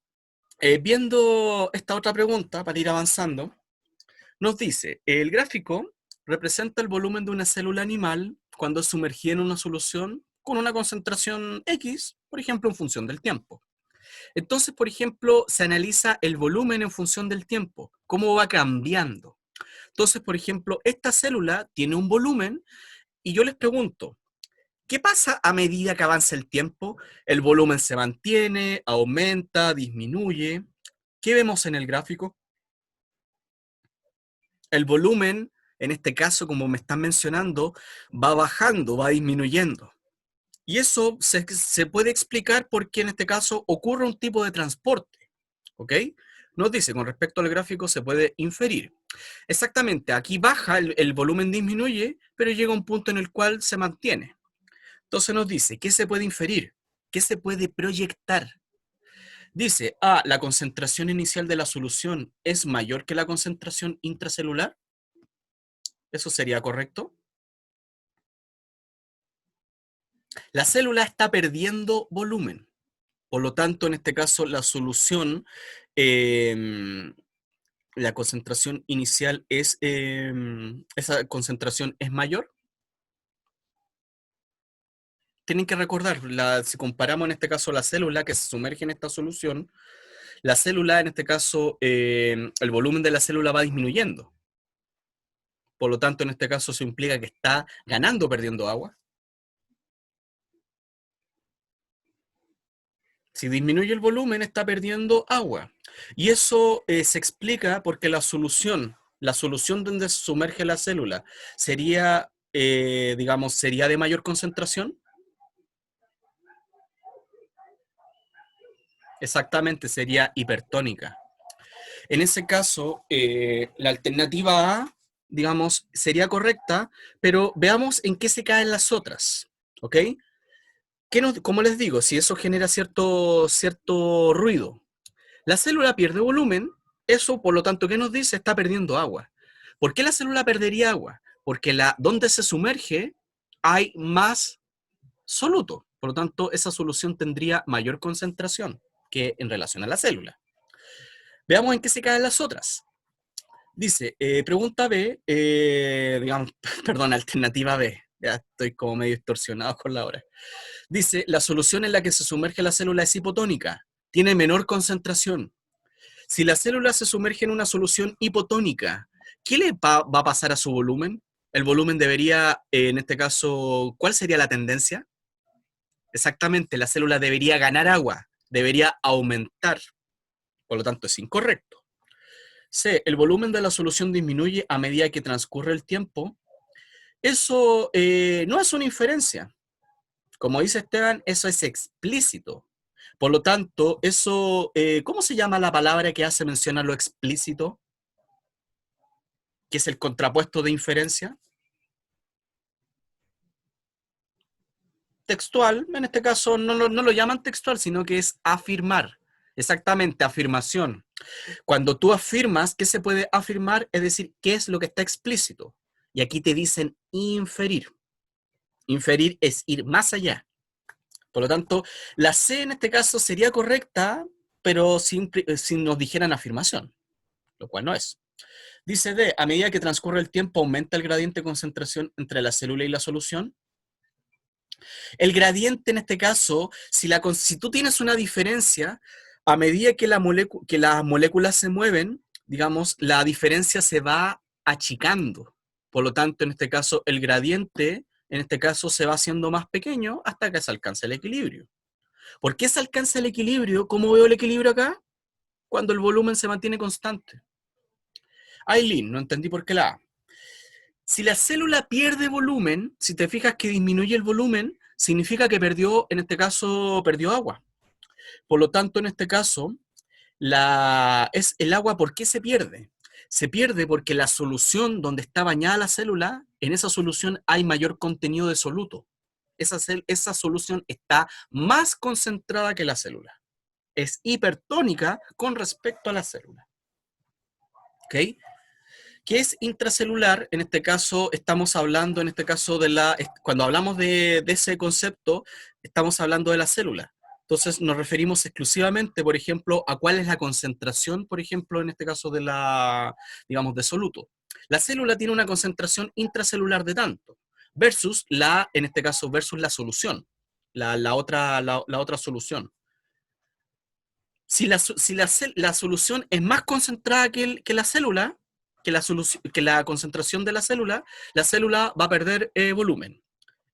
viendo esta otra pregunta para ir avanzando, nos dice, el gráfico representa el volumen de una célula animal cuando es sumergida en una solución con una concentración X, por ejemplo, en función del tiempo. Entonces, por ejemplo, se analiza el volumen en función del tiempo, cómo va cambiando. Entonces, por ejemplo, esta célula tiene un volumen y yo les pregunto, ¿qué pasa a medida que avanza el tiempo? ¿El volumen se mantiene, aumenta, disminuye? ¿Qué vemos en el gráfico? El volumen, en este caso, como me están mencionando, va bajando, va disminuyendo. Y eso se puede explicar porque en este caso ocurre un tipo de transporte. ¿Ok? Nos dice, con respecto al gráfico se puede inferir. Exactamente, aquí baja, el volumen disminuye, pero llega a un punto en el cual se mantiene. Entonces nos dice, ¿qué se puede inferir? ¿Qué se puede proyectar? Dice, la concentración inicial de la solución es mayor que la concentración intracelular. ¿Eso sería correcto? La célula está perdiendo volumen. Por lo tanto, en este caso, la solución, la concentración inicial esa concentración es mayor. Tienen que recordar, si comparamos en este caso la célula que se sumerge en esta solución, la célula, en este caso, el volumen de la célula va disminuyendo. Por lo tanto, en este caso, eso implica que está ganando o perdiendo agua. Si disminuye el volumen, está perdiendo agua. Y eso se explica porque la solución donde se sumerge la célula, sería, digamos, sería de mayor concentración. Exactamente, sería hipertónica. En ese caso, la alternativa A, digamos, sería correcta, pero veamos en qué se caen las otras. ¿Ok? Como les digo, si eso genera cierto ruido, la célula pierde volumen, eso por lo tanto, ¿qué nos dice? Está perdiendo agua. ¿Por qué la célula perdería agua? Porque donde se sumerge hay más soluto. Por lo tanto, esa solución tendría mayor concentración que en relación a la célula. Veamos en qué se caen las otras. Dice, pregunta B, digamos, perdón, alternativa B. Ya estoy como medio distorsionado con la hora. Dice, la solución en la que se sumerge la célula es hipotónica, tiene menor concentración. Si la célula se sumerge en una solución hipotónica, ¿qué le va a pasar a su volumen? El volumen debería, en este caso, ¿cuál sería la tendencia? Exactamente, la célula debería ganar agua, debería aumentar. Por lo tanto, es incorrecto. C, el volumen de la solución disminuye a medida que transcurre el tiempo. Eso no es una inferencia. Como dice Esteban, eso es explícito. Por lo tanto, eso, ¿cómo se llama la palabra que hace mención a lo explícito? Que es el contrapuesto de inferencia. Textual, en este caso no lo llaman textual, sino que es afirmar. Exactamente, afirmación. Cuando tú afirmas, ¿qué se puede afirmar? Es decir, ¿qué es lo que está explícito? Y aquí te dicen inferir. Inferir es ir más allá. Por lo tanto, la C en este caso sería correcta, pero sin nos dijeran afirmación, lo cual no es. Dice D, a medida que transcurre el tiempo aumenta el gradiente de concentración entre la célula y la solución. El gradiente en este caso, si tú tienes una diferencia, a medida que, que las moléculas se mueven, digamos, la diferencia se va achicando. Por lo tanto, en este caso, el gradiente, en este caso, se va haciendo más pequeño hasta que se alcance el equilibrio. ¿Por qué se alcanza el equilibrio? ¿Cómo veo el equilibrio acá? Cuando el volumen se mantiene constante. Aileen, no entendí por qué la A. Si la célula pierde volumen, si te fijas que disminuye el volumen, significa que perdió, en este caso, perdió agua. Por lo tanto, en este caso, es el agua, ¿por qué se pierde? Se pierde porque la solución donde está bañada la célula, en esa solución hay mayor contenido de soluto. Esa solución está más concentrada que la célula. Es hipertónica con respecto a la célula. ¿Ok? ¿Qué es intracelular? En este caso, estamos hablando, en este caso, cuando hablamos de ese concepto, estamos hablando de la célula. Entonces, nos referimos exclusivamente, por ejemplo, a cuál es la concentración, por ejemplo, en este caso digamos, de soluto. La célula tiene una concentración intracelular de tanto, versus en este caso, versus la solución, la otra solución. Si la solución es más concentrada que la célula, que la concentración de la célula va a perder volumen.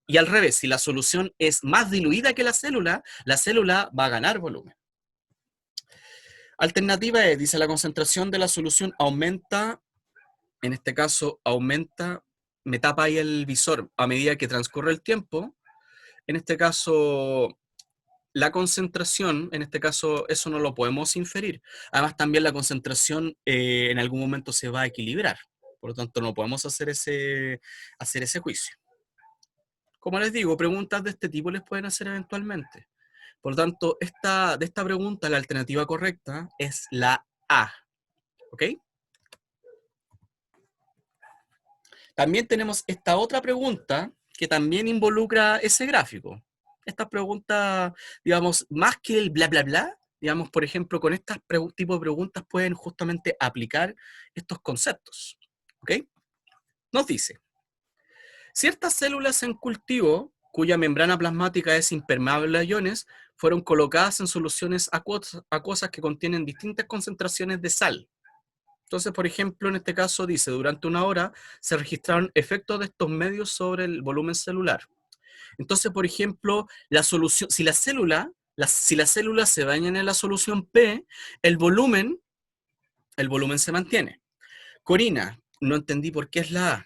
Y al revés, si la solución es más diluida que la célula va a ganar volumen. Alternativa E, dice la concentración de la solución aumenta, en este caso aumenta, me tapa ahí el visor a medida que transcurre el tiempo. En este caso, la concentración, en este caso, eso no lo podemos inferir. Además, también la concentración en algún momento se va a equilibrar. Por lo tanto, no podemos hacer ese juicio. Como les digo, preguntas de este tipo les pueden hacer eventualmente. Por lo tanto, de esta pregunta, la alternativa correcta es la A. ¿Ok? También tenemos esta otra pregunta que también involucra ese gráfico. Estas preguntas, digamos, más que el bla, bla, bla, digamos, por ejemplo, con este tipo de preguntas pueden justamente aplicar estos conceptos. ¿Ok? Nos dice, ciertas células en cultivo, cuya membrana plasmática es impermeable a iones, fueron colocadas en soluciones acuosas que contienen distintas concentraciones de sal. Entonces, por ejemplo, en este caso dice, durante una hora se registraron efectos de estos medios sobre el volumen celular. Entonces, por ejemplo, si las células se bañan en la solución P, el volumen se mantiene. Corina, no entendí por qué es la A.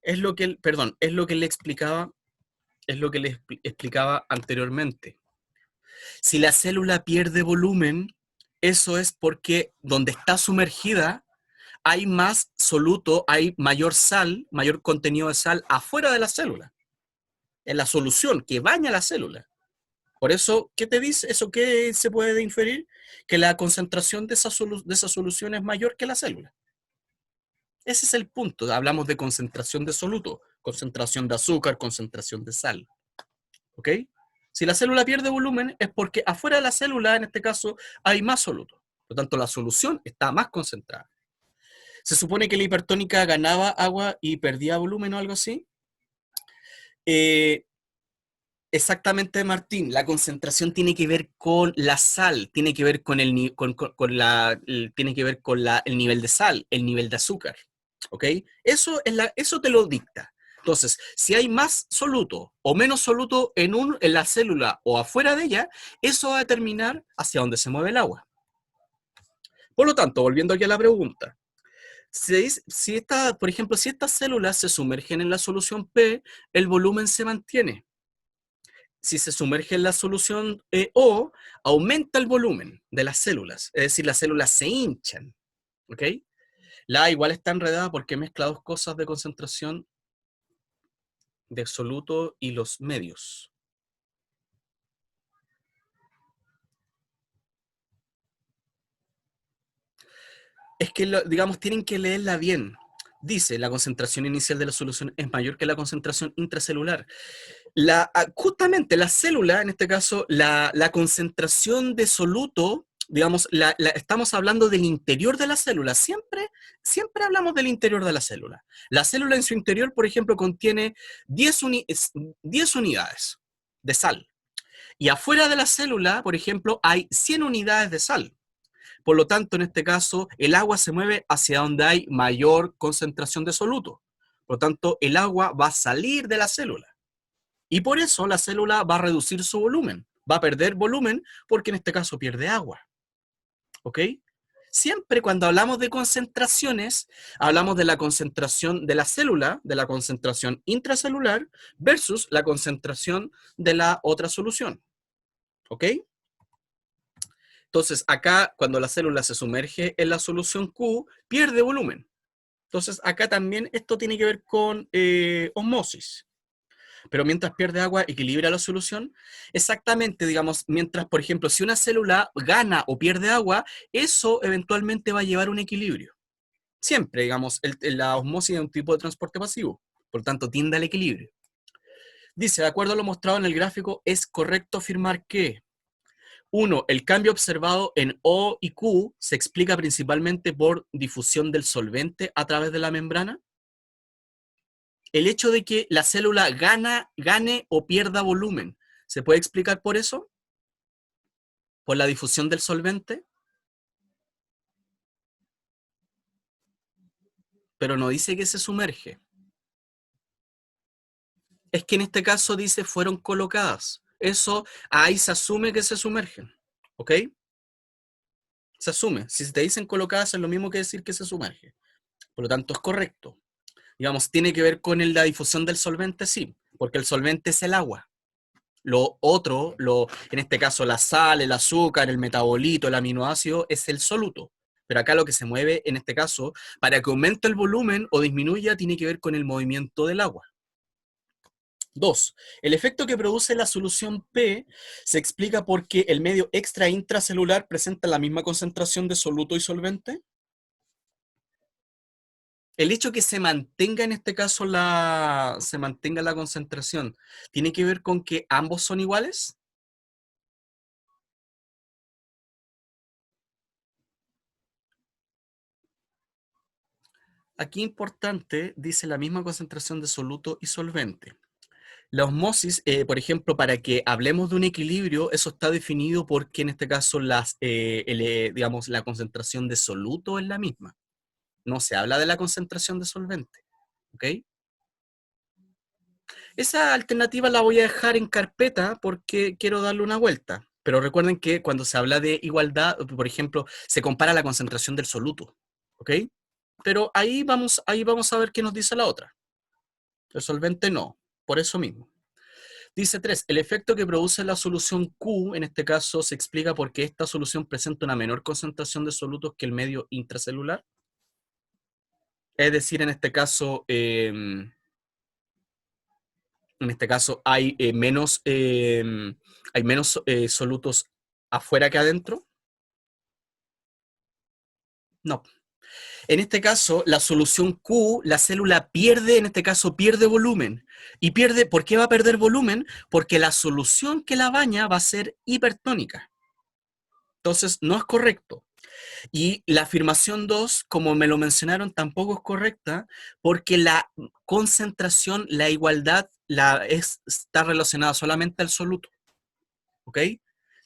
Es lo que le explicaba anteriormente. Si la célula pierde volumen, eso es porque donde está sumergida hay más soluto, hay mayor sal, mayor contenido de sal afuera de la célula, en la solución que baña la célula. Por eso, ¿qué te dice? ¿Eso qué se puede inferir? Que la concentración de esa solución es mayor que la célula. Ese es el punto. Hablamos de concentración de soluto, Concentración de azúcar, concentración de sal. ¿Ok? Si la célula pierde volumen es porque afuera de la célula, en este caso, hay más soluto. Por lo tanto, la solución está más concentrada. Se supone que la hipertónica ganaba agua y perdía volumen o algo así. Exactamente, Martín. La concentración tiene que ver con la sal, tiene que ver con tiene que ver con el nivel de sal, el nivel de azúcar. ¿Ok? Eso te lo dicta. Entonces, si hay más soluto o menos soluto en la célula o afuera de ella, eso va a determinar hacia dónde se mueve el agua. Por lo tanto, volviendo aquí a la pregunta, por ejemplo, si estas células se sumergen en la solución P, el volumen se mantiene. Si se sumerge en la solución O, aumenta el volumen de las células, es decir, las células se hinchan. ¿Ok? La A igual está enredada porque he mezclado dos cosas de concentración de soluto y los medios. Es que, digamos, tienen que leerla bien. Dice, la concentración inicial de la solución es mayor que la concentración intracelular. Justamente la célula, en este caso, la concentración de soluto, digamos, estamos hablando del interior de la célula. Siempre hablamos del interior de la célula. La célula en su interior, por ejemplo, contiene 10 unidades de sal. Y afuera de la célula, por ejemplo, hay 100 unidades de sal. Por lo tanto, en este caso, el agua se mueve hacia donde hay mayor concentración de soluto. Por lo tanto, el agua va a salir de la célula. Y por eso la célula va a reducir su volumen. Va a perder volumen porque en este caso pierde agua. ¿Ok? Siempre cuando hablamos de concentraciones, hablamos de la concentración de la célula, de la concentración intracelular, versus la concentración de la otra solución. ¿Ok? Entonces, acá, cuando la célula se sumerge en la solución Q, pierde volumen. Entonces, acá también esto tiene que ver con osmosis. Pero mientras pierde agua, equilibra la solución. Exactamente, digamos, mientras, por ejemplo, si una célula gana o pierde agua, eso eventualmente va a llevar a un equilibrio. Siempre, digamos, la osmosis es un tipo de transporte pasivo. Por tanto, tiende al equilibrio. Dice, de acuerdo a lo mostrado en el gráfico, es correcto afirmar que 1. El cambio observado en O y Q se explica principalmente por difusión del solvente a través de la membrana. El hecho de que la célula gane o pierda volumen, ¿se puede explicar por eso? ¿Por la difusión del solvente? Pero no dice que se sumerge. Es que en este caso dice fueron colocadas. Eso, ahí se asume que se sumergen. ¿Ok? Se asume. Si te dicen colocadas es lo mismo que decir que se sumerge. Por lo tanto, es correcto. Digamos, tiene que ver con la difusión del solvente, sí, porque el solvente es el agua. Lo otro, en este caso la sal, el azúcar, el metabolito, el aminoácido, es el soluto. Pero acá lo que se mueve, en este caso, para que aumente el volumen o disminuya, tiene que ver con el movimiento del agua. 2. El efecto que produce la solución P se explica porque el medio extra intracelular presenta la misma concentración de soluto y solvente. El hecho que se mantenga en este caso se mantenga la concentración, ¿tiene que ver con que ambos son iguales? Aquí importante, dice la misma concentración de soluto y solvente. La osmosis, por ejemplo, para que hablemos de un equilibrio, eso está definido porque en este caso digamos, la concentración de soluto es la misma. No se habla de la concentración de solvente. ¿Ok? Esa alternativa la voy a dejar en carpeta porque quiero darle una vuelta. Pero recuerden que cuando se habla de igualdad, por ejemplo, se compara la concentración del soluto. ¿Ok? Pero ahí vamos a ver qué nos dice la otra. El solvente no, por eso mismo. Dice 3. El efecto que produce la solución Q, en este caso, se explica porque esta solución presenta una menor concentración de solutos que el medio intracelular. Es decir, en este caso hay menos solutos afuera que adentro. No. En este caso, la solución Q, la célula pierde, en este caso, pierde volumen. ¿Y pierde? ¿Por qué va a perder volumen? Porque la solución que la baña va a ser hipertónica. Entonces, no es correcto. Y la afirmación 2, como me lo mencionaron, tampoco es correcta porque la concentración, la igualdad, está relacionada solamente al soluto. ¿Ok?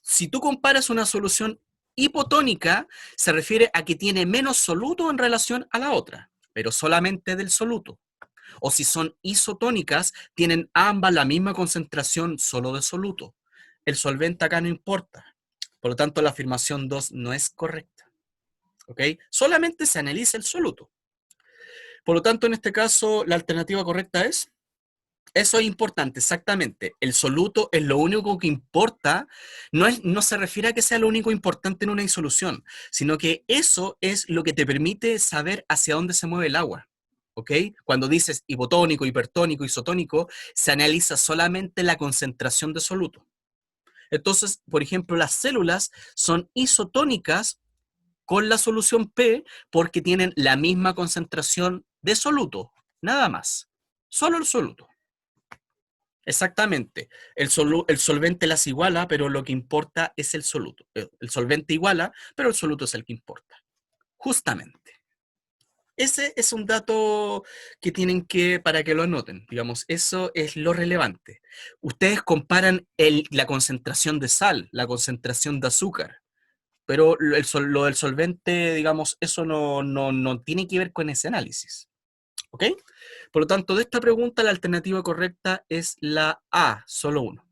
Si tú comparas una solución hipotónica, se refiere a que tiene menos soluto en relación a la otra, pero solamente del soluto. O si son isotónicas, tienen ambas la misma concentración solo de soluto. El solvente acá no importa. Por lo tanto, la afirmación 2 no es correcta. ¿Ok? Solamente se analiza el soluto. Por lo tanto, en este caso, la alternativa correcta es... Eso es importante, exactamente. El soluto es lo único que importa. No se refiere a que sea lo único importante en una disolución, sino que eso es lo que te permite saber hacia dónde se mueve el agua. ¿Ok? Cuando dices hipotónico, hipertónico, isotónico, se analiza solamente la concentración de soluto. Entonces, por ejemplo, las células son isotónicas con la solución P porque tienen la misma concentración de soluto, nada más. Solo el soluto. Exactamente. El solvente las iguala, pero lo que importa es el soluto. El solvente iguala, pero el soluto es el que importa. Justamente. Ese es un dato que tienen que, para que lo anoten, digamos, eso es lo relevante. Ustedes comparan la concentración de sal, la concentración de azúcar, pero lo del solvente, digamos, eso no tiene que ver con ese análisis. ¿Ok? Por lo tanto, de esta pregunta, la alternativa correcta es la A, solo uno.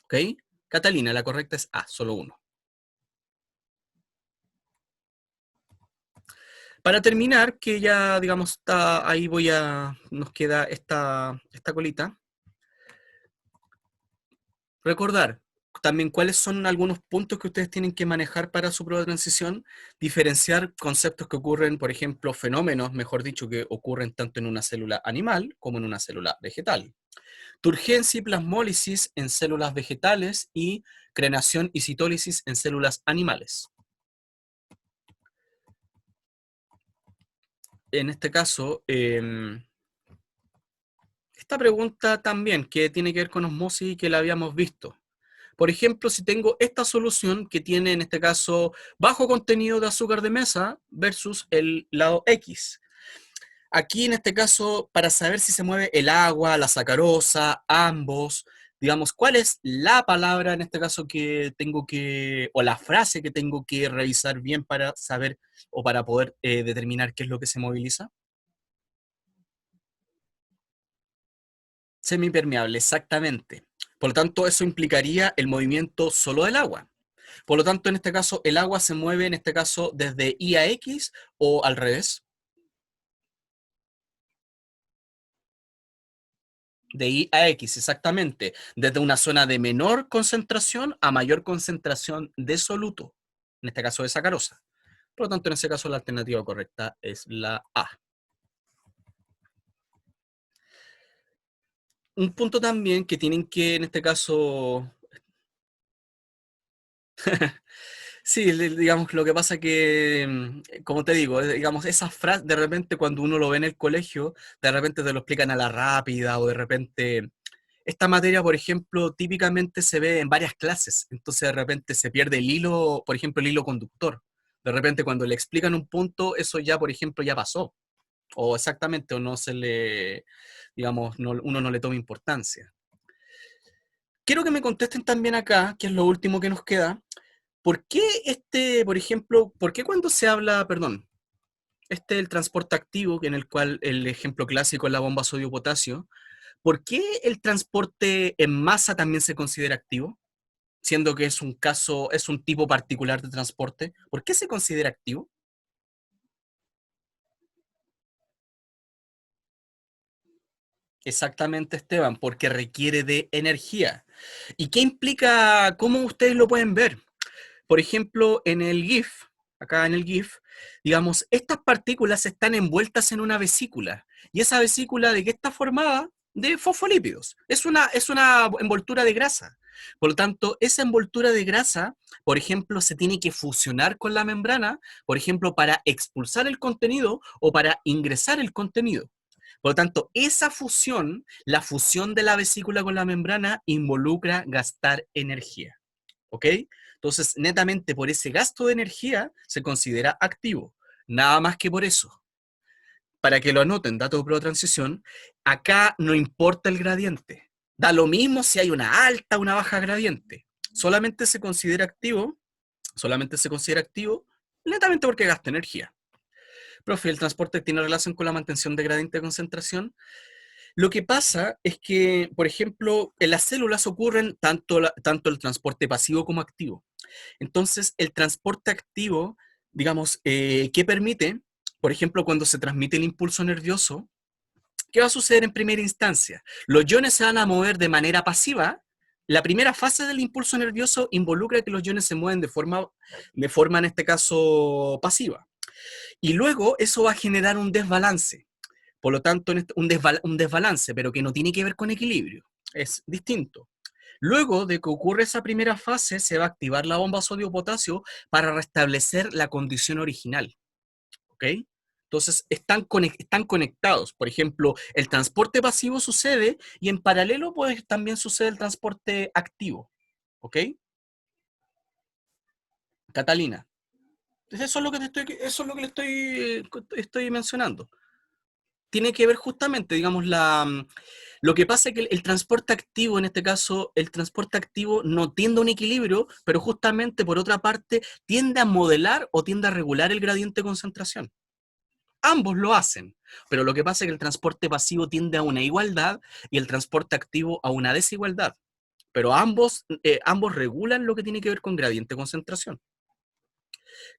¿Ok? Catalina, la correcta es A, solo uno. Para terminar, que ya, digamos, está ahí nos queda esta colita. Recordar también cuáles son algunos puntos que ustedes tienen que manejar para su prueba de transición, diferenciar conceptos que ocurren, por ejemplo, fenómenos, mejor dicho, que ocurren tanto en una célula animal como en una célula vegetal. Turgencia y plasmólisis en células vegetales y crenación y citólisis en células animales. En este caso, esta pregunta también, que tiene que ver con osmosis y que la habíamos visto. Por ejemplo, si tengo esta solución que tiene en este caso bajo contenido de azúcar de mesa versus el lado X. Aquí en este caso, para saber si se mueve el agua, la sacarosa, ambos, digamos, ¿cuál es la palabra en este caso que tengo que, o la frase que tengo que revisar bien para saber o para poder determinar qué es lo que se moviliza? Semipermeable, exactamente. Por lo tanto, eso implicaría el movimiento solo del agua. Por lo tanto, en este caso, el agua se mueve, en este caso, desde Y a X o al revés. De Y a X, exactamente. Desde una zona de menor concentración a mayor concentración de soluto. En este caso, de sacarosa. Por lo tanto, en ese caso, la alternativa correcta es la A. Un punto también que tienen que, en este caso, sí, digamos, lo que pasa que, como te digo, digamos, esas frases, de repente cuando uno lo ve en el colegio, de repente te lo explican a la rápida, o de repente, esta materia, por ejemplo, típicamente se ve en varias clases, entonces de repente se pierde el hilo, por ejemplo, el hilo conductor. De repente cuando le explican un punto, eso ya, por ejemplo, ya pasó, o exactamente, o no se le, digamos, uno no le toma importancia. Quiero que me contesten también acá, que es lo último que nos queda. ¿Por qué por ejemplo, por qué cuando se habla, perdón, el transporte activo, en el cual el ejemplo clásico es la bomba sodio-potasio, ¿por qué el transporte en masa también se considera activo? Siendo que es un caso, es un tipo particular de transporte. ¿Por qué se considera activo? Exactamente, Esteban, porque requiere de energía. ¿Y qué implica, cómo ustedes lo pueden ver? Por ejemplo, en el GIF, acá en el GIF, digamos, estas partículas están envueltas en una vesícula. ¿Y esa vesícula de qué está formada? De fosfolípidos. Es una envoltura de grasa. Por lo tanto, esa envoltura de grasa, por ejemplo, se tiene que fusionar con la membrana, por ejemplo, para expulsar el contenido o para ingresar el contenido. Por lo tanto, esa fusión, la fusión de la vesícula con la membrana, involucra gastar energía. ¿Ok? Entonces, netamente por ese gasto de energía se considera activo. Nada más que por eso. Para que lo anoten, dato de prueba de transición, acá no importa el gradiente. Da lo mismo si hay una alta o una baja gradiente. Solamente se considera activo, solamente se considera activo netamente porque gasta energía. Profe, ¿el transporte tiene relación con la mantención de gradiente de concentración? Lo que pasa es que, por ejemplo, en las células ocurren tanto el transporte pasivo como activo. Entonces, el transporte activo, digamos, ¿qué permite? Por ejemplo, cuando se transmite el impulso nervioso, ¿qué va a suceder en primera instancia? Los iones se van a mover de manera pasiva. La primera fase del impulso nervioso involucra que los iones se mueven de forma en este caso, pasiva. Y luego eso va a generar un desbalance. Por lo tanto, un desbalance, pero que no tiene que ver con equilibrio. Es distinto. Luego de que ocurre esa primera fase, se va a activar la bomba sodio-potasio para restablecer la condición original. ¿Ok? Entonces, están conectados. Por ejemplo, el transporte pasivo sucede y en paralelo pues, también sucede el transporte activo. ¿Ok? Catalina. Entonces, eso es lo que le estoy mencionando. Tiene que ver justamente, digamos, lo que pasa es que el transporte activo, en este caso, el transporte activo no tiende a un equilibrio, pero justamente, por otra parte, tiende a modelar o tiende a regular el gradiente de concentración. Ambos lo hacen, pero lo que pasa es que el transporte pasivo tiende a una igualdad y el transporte activo a una desigualdad. Pero ambos regulan lo que tiene que ver con gradiente de concentración.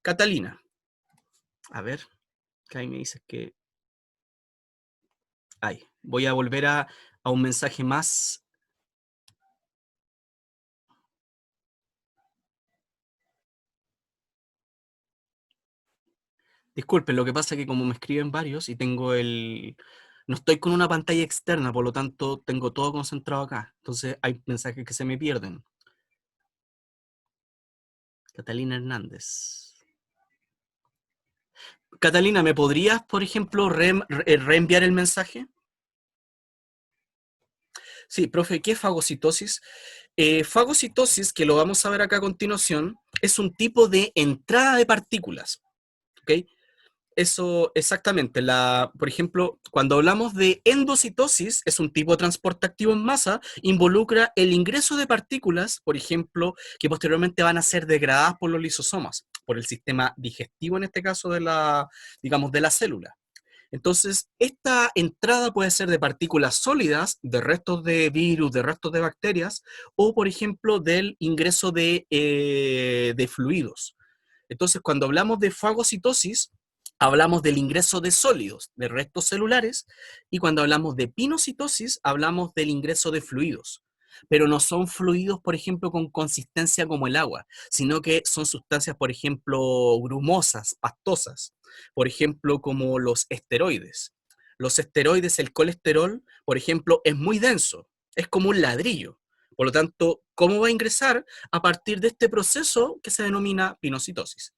Catalina, a ver, que ahí me dices que... Ay, voy a volver a un mensaje más. Disculpen, lo que pasa es que como me escriben varios y tengo no estoy con una pantalla externa, por lo tanto tengo todo concentrado acá. Entonces hay mensajes que se me pierden. Catalina Hernández. Catalina, ¿me podrías, por ejemplo, reenviar el mensaje? Sí, profe, ¿qué es fagocitosis? Fagocitosis, que lo vamos a ver acá a continuación, es un tipo de entrada de partículas. ¿Ok? Eso, exactamente. Por ejemplo, cuando hablamos de endocitosis, es un tipo de transporte activo en masa, involucra el ingreso de partículas, por ejemplo, que posteriormente van a ser degradadas por los lisosomas, por el sistema digestivo, en este caso, digamos, de la célula. Entonces, esta entrada puede ser de partículas sólidas, de restos de virus, de restos de bacterias, o, por ejemplo, del ingreso de fluidos. Entonces, cuando hablamos de fagocitosis, hablamos del ingreso de sólidos, de restos celulares, y cuando hablamos de pinocitosis, hablamos del ingreso de fluidos. Pero no son fluidos, por ejemplo, con consistencia como el agua, sino que son sustancias, por ejemplo, grumosas, pastosas, por ejemplo, como los esteroides. Los esteroides, el colesterol, por ejemplo, es muy denso, es como un ladrillo. Por lo tanto, ¿cómo va a ingresar? A partir de este proceso que se denomina pinocitosis.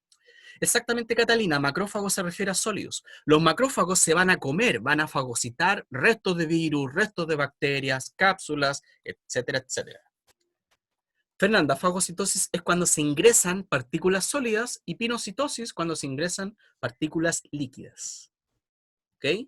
Exactamente, Catalina, macrófago se refiere a sólidos. Los macrófagos se van a comer, van a fagocitar restos de virus, restos de bacterias, cápsulas, etcétera, etcétera. Fernanda, fagocitosis es cuando se ingresan partículas sólidas y pinocitosis cuando se ingresan partículas líquidas. ¿Ok?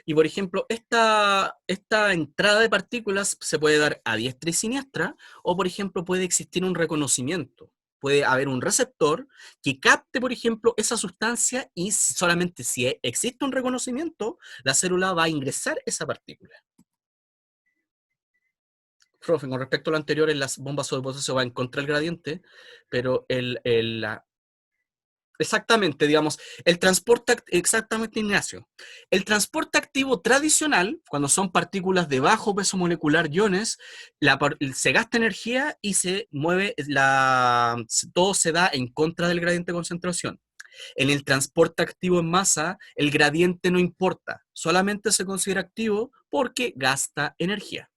Y por ejemplo, esta entrada de partículas se puede dar a diestra y siniestra, o por ejemplo, puede existir un reconocimiento. Puede haber un receptor que capte, por ejemplo, esa sustancia y solamente si existe un reconocimiento, la célula va a ingresar esa partícula. Profe, con respecto a lo anterior, en las bombas de potasio va en contra del gradiente, pero exactamente, digamos, exactamente, Ignacio. El transporte activo tradicional, cuando son partículas de bajo peso molecular, iones, se gasta energía y se mueve, todo se da en contra del gradiente de concentración. En el transporte activo en masa, el gradiente no importa, solamente se considera activo porque gasta energía.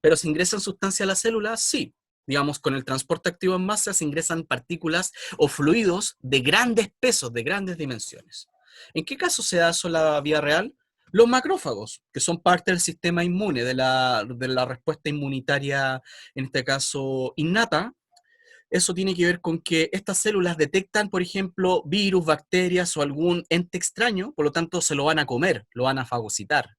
Pero si ingresan sustancia a la célula, sí. Digamos, con el transporte activo en masa se ingresan partículas o fluidos de grandes pesos, de grandes dimensiones. ¿En qué caso se da eso en la vida real? Los macrófagos, que son parte del sistema inmune, de la respuesta inmunitaria, en este caso innata. Eso tiene que ver con que estas células detectan, por ejemplo, virus, bacterias o algún ente extraño, por lo tanto se lo van a comer, lo van a fagocitar.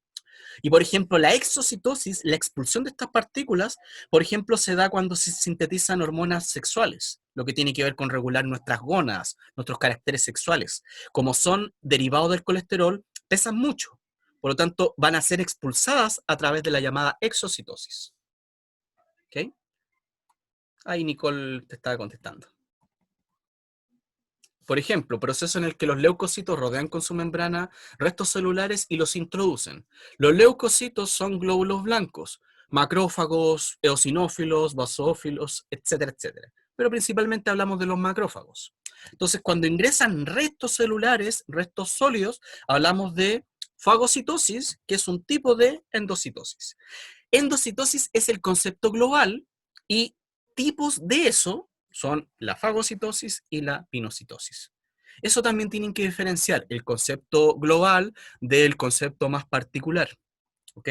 Y por ejemplo, la exocitosis, la expulsión de estas partículas, por ejemplo, se da cuando se sintetizan hormonas sexuales, lo que tiene que ver con regular nuestras gónadas, nuestros caracteres sexuales. Como son derivados del colesterol, pesan mucho. Por lo tanto, van a ser expulsadas a través de la llamada exocitosis. ¿Ok? Ahí Nicole te estaba contestando. Por ejemplo, proceso en el que los leucocitos rodean con su membrana restos celulares y los introducen. Los leucocitos son glóbulos blancos, macrófagos, eosinófilos, basófilos, etcétera, etcétera. Pero principalmente hablamos de los macrófagos. Entonces, cuando ingresan restos celulares, restos sólidos, hablamos de fagocitosis, que es un tipo de endocitosis. Endocitosis es el concepto global y tipos de eso son la fagocitosis y la pinocitosis. Eso también tienen que diferenciar el concepto global del concepto más particular. ¿Ok?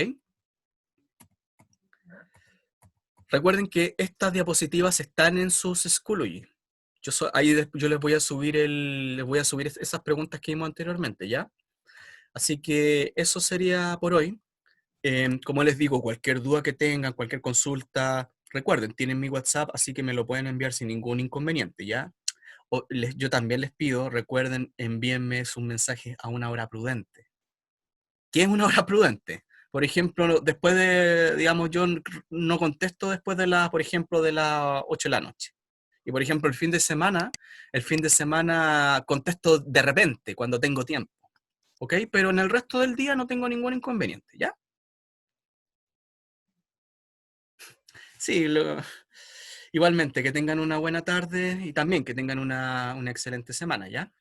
Recuerden que estas diapositivas están en sus Schoology. Yo les voy a subir esas preguntas que vimos anteriormente, ¿ya? Así que eso sería por hoy. Como les digo, cualquier duda que tengan, cualquier consulta, recuerden, tienen mi WhatsApp, así que me lo pueden enviar sin ningún inconveniente, ¿ya? Yo también les pido, recuerden, envíenme sus mensajes a una hora prudente. ¿Qué es una hora prudente? Por ejemplo, después de, digamos, yo no contesto después de por ejemplo, de las 8 de la noche. Y por ejemplo, el fin de semana contesto de repente, cuando tengo tiempo, ¿ok? Pero en el resto del día no tengo ningún inconveniente, ¿ya? Sí, igualmente, que tengan una buena tarde y también que tengan una excelente semana, ¿ya?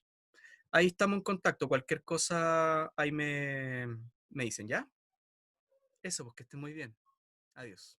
Ahí estamos en contacto. Cualquier cosa, ahí me dicen, ¿ya? Eso, pues que estén muy bien. Adiós.